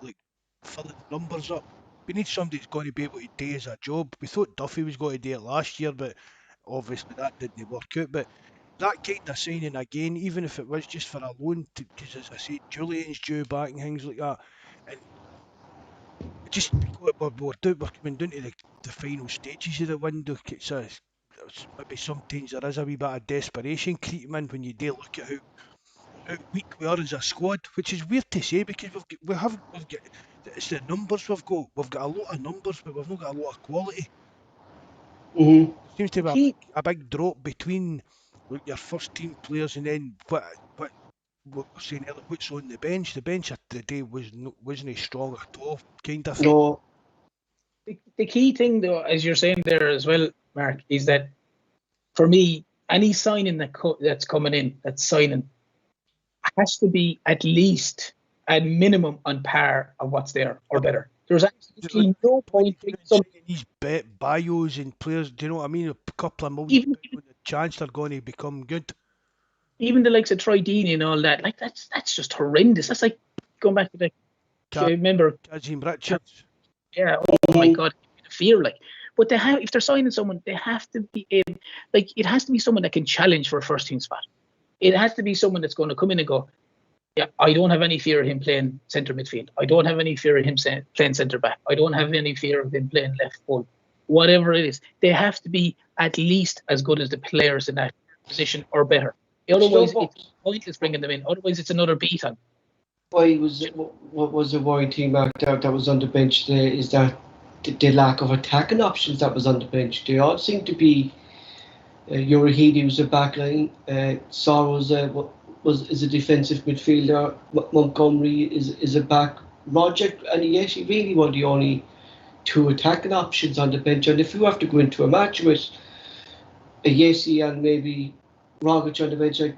numbers up. We need somebody that's going to be able to do as a job. We thought Duffy was going to do it last year, but obviously that didn't work out. But that kind of signing again, even if it was just for a loan, because as I said, Julian's due back and things like that, and just we're coming down to the final stages of the window. So maybe sometimes there is a wee bit of desperation creeping in when you do look at how weak we are as a squad, which is weird to say because we've got it's the numbers we've got. We've got a lot of numbers, but we've not got a lot of quality. Mm-hmm. There seems to be a big drop between your first team players and then what we're saying earlier, what's on the bench. The bench of the day wasn't strong at all, kind of thing. No. The key thing, though, as you're saying there as well, Mark, is that for me, any signing that's coming in, that's signing, has to be at least at minimum on par of what's there or better. There's absolutely no point in these bios and players. Do you know what I mean? A couple of million with the chance they're going to become good. Even the likes of Troy Deeney and all that, like that's just horrendous. That's like going back to the remember Kazim Richards. Yeah, oh my God, fear like. But if they're signing someone, they have to be like it has to be someone that can challenge for a first team spot. It has to be someone that's going to come in and go, yeah, I don't have any fear of him playing centre midfield. I don't have any fear of him playing centre back. I don't have any fear of him playing left full. Whatever it is, they have to be at least as good as the players in that position or better. Otherwise, it's pointless bringing them in. Otherwise, it's another beat on. What was the worrying thing, Mark, that was on the bench today is that the lack of attacking options that was on the bench. They all seem to be. Urahidi was a backline. Sorrows is a defensive midfielder. Montgomery is a back. Roger and Yeshi really were the only two attacking options on the bench. And if you have to go into a match with a Yeshi and maybe Rogic on the bench, like,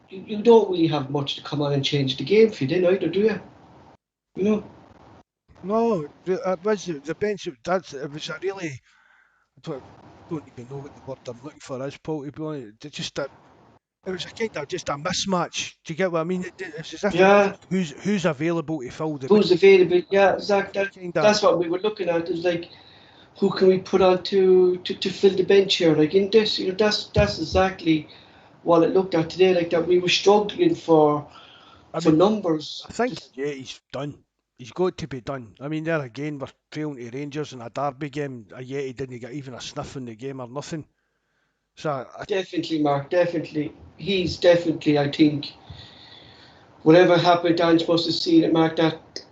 you don't really have much to come on and change the game for you then either, do you? You know? No, it was the bench. It was a really. I don't even know what the word I'm looking for is, Paul. To be honest, it was a kind of just a mismatch. Do you get what I mean? It's as if who's available to fill the. Who's available? Yeah, exactly. That's what we were looking at. Is like, who can we put on to fill the bench here? Like in this, that's exactly what it looked at today. Like that, we were struggling for numbers. I think he's done. He's got to be done. I mean, there again, we're trailing to Rangers in a derby game. He didn't get even a sniff in the game or nothing. So definitely, Mark. Definitely, he's definitely. I think whatever happened, Ange must have seen it, Mark. That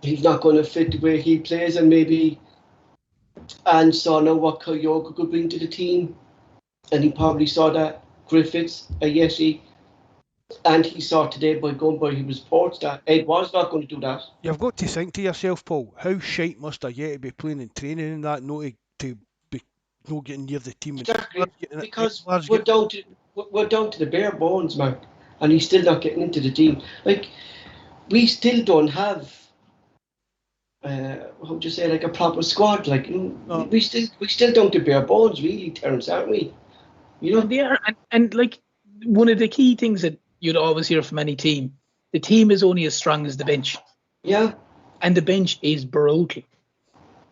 he's not going to fit the way he plays, and maybe Ange saw now what Kyogo could bring to the team, and he probably saw that Griffiths, Ayesi. And he saw today by going by his reports that Ed was not going to do that. You've got to think to yourself, Paul, how shite must Ayeti be playing in training in that not to be not getting near the team? Exactly, because we're down to the bare bones, Mark, and he's still not getting into the team. Like, we still don't have how would you say, like a proper squad. Like, we still don't have bare bones, really, Terence, aren't we? They are, and like one of the key things that you'd always hear from any team, the team is only as strong as the bench. Yeah. And the bench is brutal.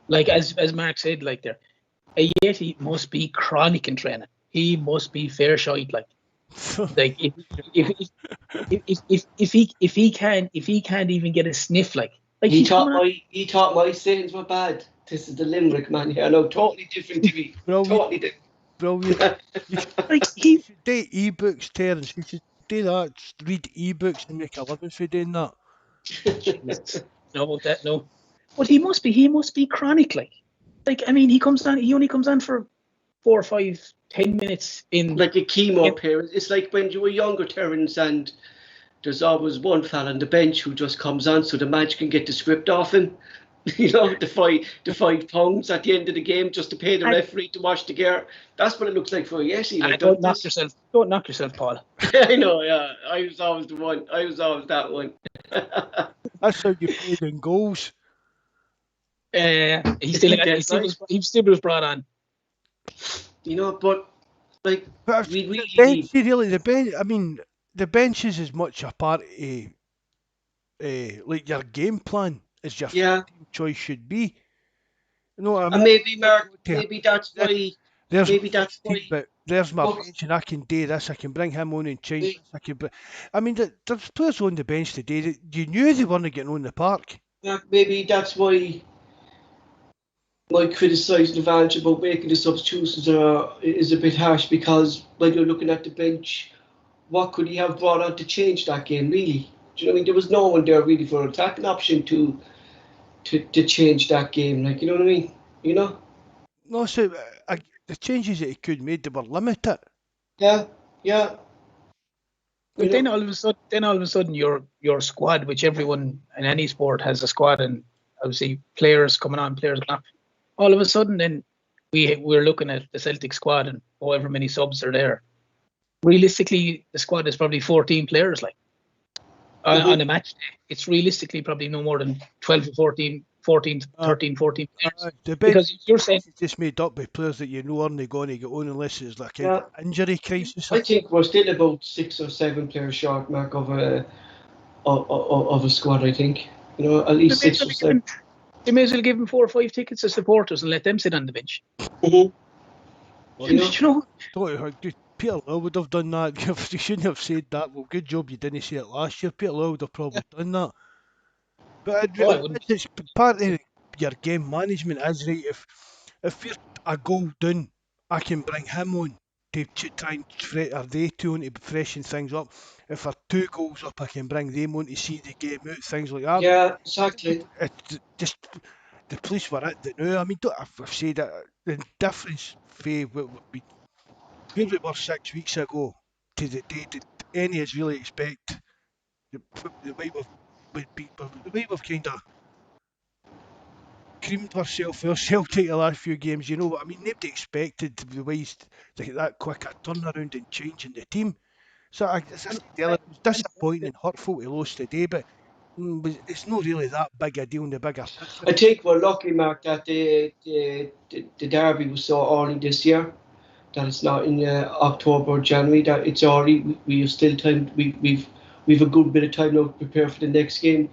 Like as Mark said, like there, Ayeti must be chronic in training. He must be fair shite. Like if he can't even get a sniff, like he thought my sayings were bad. This is the Limerick man here. No, totally different to me. Totally different. Brilliant. Like he should do ebooks, Terence. You should do that. Read ebooks and make a living for doing that. No. But he must be chronic. Like I mean, he only comes on for 4, 5, 10 minutes in. Like a chemo period. It's like when you were younger, Terence, and there's always one fella on the bench who just comes on so the match can get the script off him. The £5 at the end of the game just to pay the referee to wash the gear. That's what it looks like for Yesi. Like, don't knock yourself, Paul. I know, yeah. I was always the one. I was always that one. That's how you played in goals. He still was brought on. But like we really the bench. I mean, the bench is as much a part of like your game plan as your team choice should be. You know what I mean? And maybe, Mark, maybe that's why. But there's my bench, and I can do this. I can bring him on and change. I mean, there's players on the bench today that you knew they weren't getting on the park. Maybe that's why my criticising of Ange about making the substitutions is a bit harsh, because when you're looking at the bench, what could he have brought on to change that game, really? Do you know what I mean? There was no one there really for an attacking option to change that game, like, you know what I mean? You know? No, so the changes that he could made, they were limited. Yeah, yeah. But then all of a sudden, your squad, which everyone in any sport has a squad, and obviously players coming on, players going off. All of a sudden, then we're looking at the Celtic squad and however many subs are there. Realistically, the squad is probably 14 players. Like on a match day, it's realistically probably no more than 12 or 14 players. The Because bench you're saying is just made up by players that you know aren't going to get on unless it's like an injury crisis. I think we're still about 6 or 7 players short, Mark, of a squad. I think, you know, at least 6 or 7. They may as well give them 4 or 5 tickets to supporters and let them sit on the bench. Mm-hmm. You know? Peter Lyle would have done that. You shouldn't have said that. Well, good job you didn't say it last year. Peter Lyle would have probably done that. But it's part of your game management is right. If we're a goal down, I can bring him on to try and are they two on to freshen things up. If we're 2 goals up, I can bring them on to see the game out, things like that. Yeah, exactly. It's just the place we're at now. I mean, I've said that the difference for where we were 6 weeks ago to the day that any is really expect the way we've kind of creamed ourselves for Celtic the last few games. You know what I mean? Nobody expected the ways that quick a turnaround and change in the team. So it was disappointing and hurtful to lose today, but it's not really that big a deal in the bigger picture. I think we're lucky, Mark, that the derby was so early this year, that it's not in October or January. That it's early. We have still time. We've a good bit of time now to prepare for the next game.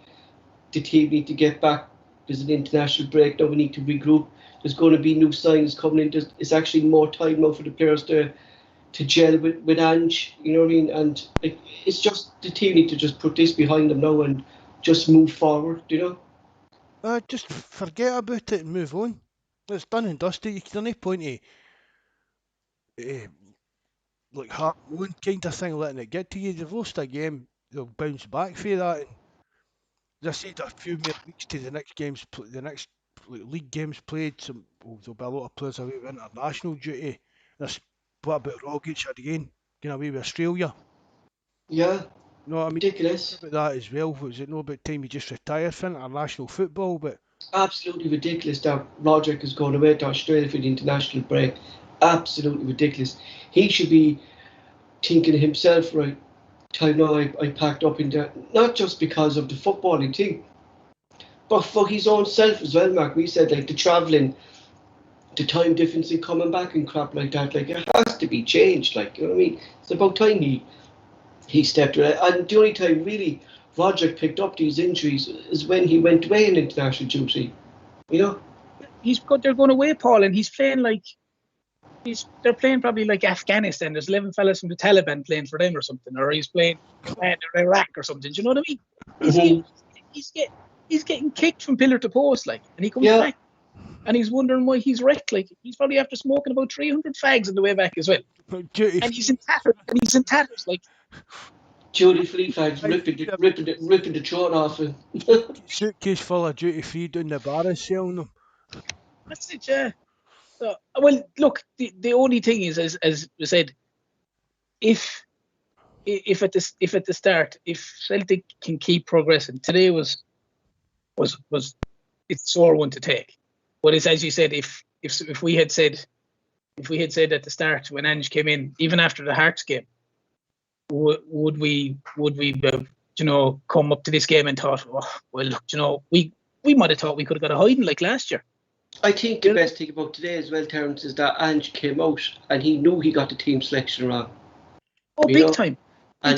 The team need to get back. There's an international break now. We need to regroup. There's going to be new signings coming in. It's actually more time now for the players to gel with Ange. You know what I mean? And it's just the team need to just put this behind them now and just move forward. You know? Just forget about it and move on. It's done and dusted. There's no point like heart moon kind of thing, letting it get to you. They've lost a game, they'll bounce back for that. And as I said, a few more weeks to the next games, the next league games played. There'll be a lot of players away with international duty. What about Rogic again? Going away with Australia? Yeah. No, I mean, ridiculous. About that as well. Was it not about time he just retired from international football? But absolutely ridiculous that Roderick is going away to Australia for the international break. Absolutely ridiculous. He should be thinking himself, right, time now I packed up in there, not just because of the footballing thing, but for his own self as well, Mark. We said, like, the travelling, the time difference in coming back and crap like that, like, it has to be changed, like, you know what I mean? It's about time he stepped away. And the only time, really, Roderick picked up these injuries is when he went away in international duty, you know? They're going away, Paul, and he's playing like... They're playing probably like Afghanistan. There's 11 fellas from the Taliban playing for them or something, or he's playing Iraq or something. Do you know what I mean? He's getting kicked from pillar to post, like, and he comes back, and he's wondering why he's wrecked. Like, he's probably after smoking about 300 fags on the way back as well. And he's in tatters, like. Duty-free fags ripping the throat off him. Suitcase full of duty-free down the bar and selling them. That's it, yeah. So, well, look, the only thing is, as we said, if at the start, if Celtic can keep progressing, today was it's a sore one to take. But it's, as you said, if we had said at the start when Ange came in, even after the Hearts game, would we have, come up to this game and thought, oh, well, look, we might have thought we could have got a hiding like last year. I think the best thing about today as well, Terence, is that Ange came out and he knew he got the team selection wrong. Oh, big time. And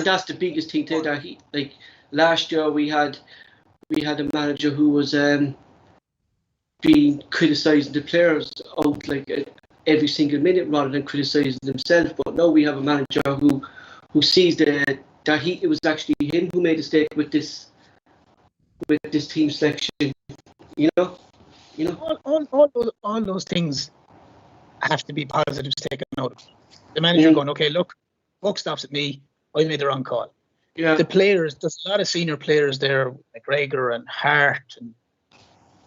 that's the biggest thing today. That he, like, last year we had a manager who was being criticising the players out like every single minute rather than criticising himself. But now we have a manager who sees that it was actually him who made a mistake with this team selection. You know. You know. all those things have to be positives taken out of it. The manager going, okay, look, buck stops at me. I made the wrong call. Yeah. The players, there's a lot of senior players there, McGregor and Hart,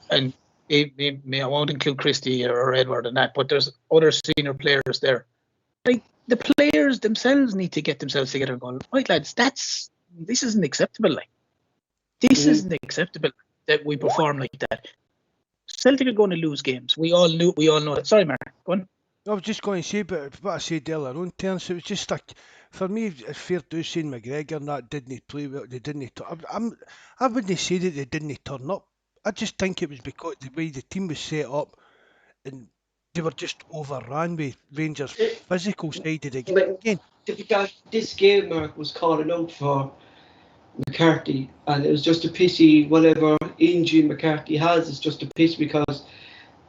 and I won't include Christie or Edward and that, but there's other senior players there. Like, the players themselves need to get themselves together and go, right, lads, this isn't acceptable. Like, this isn't acceptable that we perform like that. Celtic are going to lose games. We all know that. Sorry, Mark. Go on. I was just going to say, but what I said earlier on, Terence, it was just like, for me, it's fair to say McGregor and that didn't play well. They didn't. I wouldn't say that they didn't turn up. I just think it was because the way the team was set up, and they were just overrun with Rangers' physical side of the game. Again, This game, Mark, was calling out for McCarthy, and it was just a pity. Whatever injury McCarthy has, it's just a pity because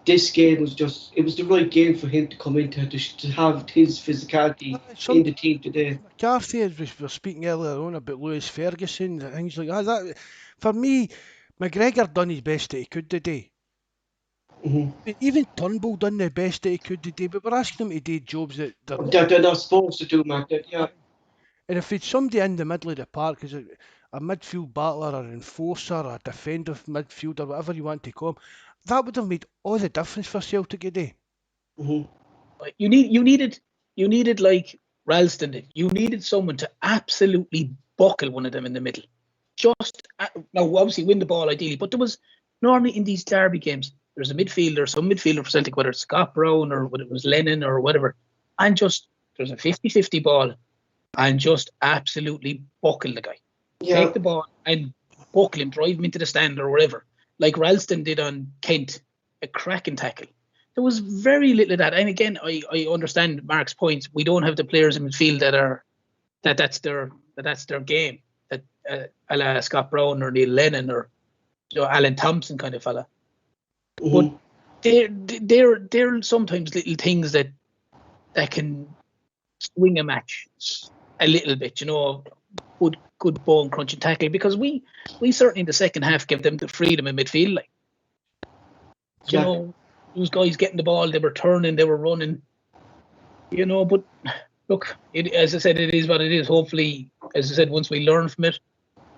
this game was it was the right game for him to come into to have his physicality in the team today. McCarthy, as we were speaking earlier on about Lewis Ferguson and things like that, for me, McGregor done his best that he could today. Even Turnbull done the best that he could today, but we're asking them to do jobs that they're not supposed to do, Mark. Yeah. And if it's somebody in the middle of the park, is it a midfield battler, or enforcer, or a defensive midfielder, whatever you want to call him, that would have made all the difference for Celtic today. You needed like Ralston did. You needed someone to absolutely buckle one of them in the middle. Now, obviously win the ball ideally, but there was normally in these derby games, there's some midfielder for Celtic, whether it's Scott Brown or whether it was Lennon or whatever, and just there's a 50-50 ball, and just absolutely buckle the guy. Yeah. Take the ball and buckle him, drive him into the stand or wherever, like Ralston did on Kent, a cracking tackle. There was very little of that. And again, I understand Mark's points. We don't have the players in midfield that's their game. That a la Scott Brown or Neil Lennon or Alan Thompson kind of fella. But they're sometimes little things that can swing a match a little bit. Good bone crunching tackle, because we certainly in the second half gave them the freedom in midfield. Like, those guys getting the ball, they were turning, they were running. But look, as I said, it is what it is. Hopefully, as I said, once we learn from it,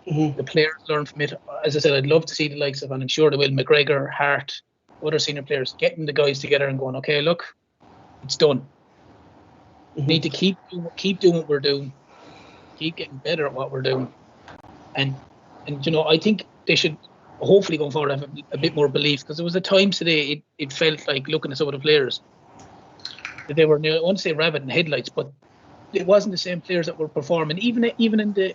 the players learn from it. As I said, I'd love to see the likes of, and I'm sure they will, McGregor, Hart, other senior players, getting the guys together and going, okay, look, it's done. We need to keep doing what we're doing, keep getting better at what we're doing, and I think they should hopefully going forward have a bit more belief, because there was a time today it felt like, looking at some of the players, that they were, I won't say rabbit in headlights, but it wasn't the same players that were performing. Even in the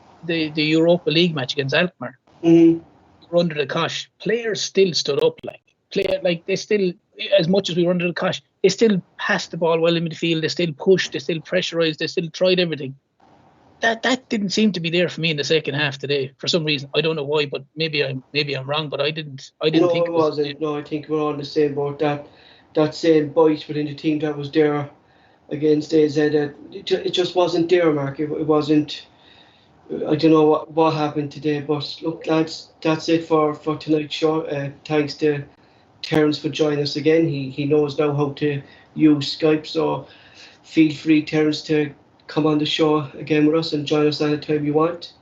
Europa League match against Alkmaar, were under the cosh, players still stood up. They still, as much as we were under the cosh, they still passed the ball well in midfield. They still pushed. They still pressurised. They still tried everything. That didn't seem to be there for me in the second half today for some reason. I don't know why, but maybe I'm wrong. But I didn't think it wasn't. No, I think we're on the same boat. That same bite within the team that was there against AZ, it just wasn't there, Mark. It wasn't. I don't know what happened today, but look, lads, that's it for tonight's show. Thanks to Terence for joining us again. He knows now how to use Skpe, so feel free, Terence, to come on the show again with us and join us anytime you want.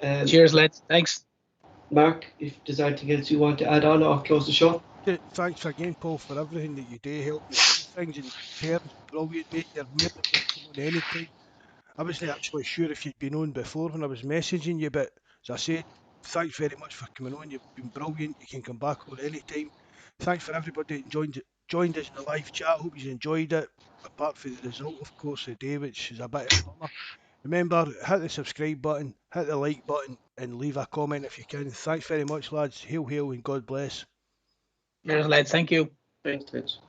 Cheers, lads. Thanks. Mark, if there's anything else you want to add on, or close the show. Thanks again, Paul, for everything that you do, help me with things, and Terence, brilliant, mate. You're more than welcome on any time. I wasn't actually sure if you'd been on before when I was messaging you, but as I said, thanks very much for coming on. You've been brilliant. You can come back on any time. Thanks for everybody that joined us in the live chat. Hope you enjoyed it, apart from the result, of course, today, which is a bit of a bummer. Remember, hit the subscribe button, hit the like button, and leave a comment if you can. Thanks very much, lads. Hail, hail, and God bless. Cheers, lads. Thank you. Thanks.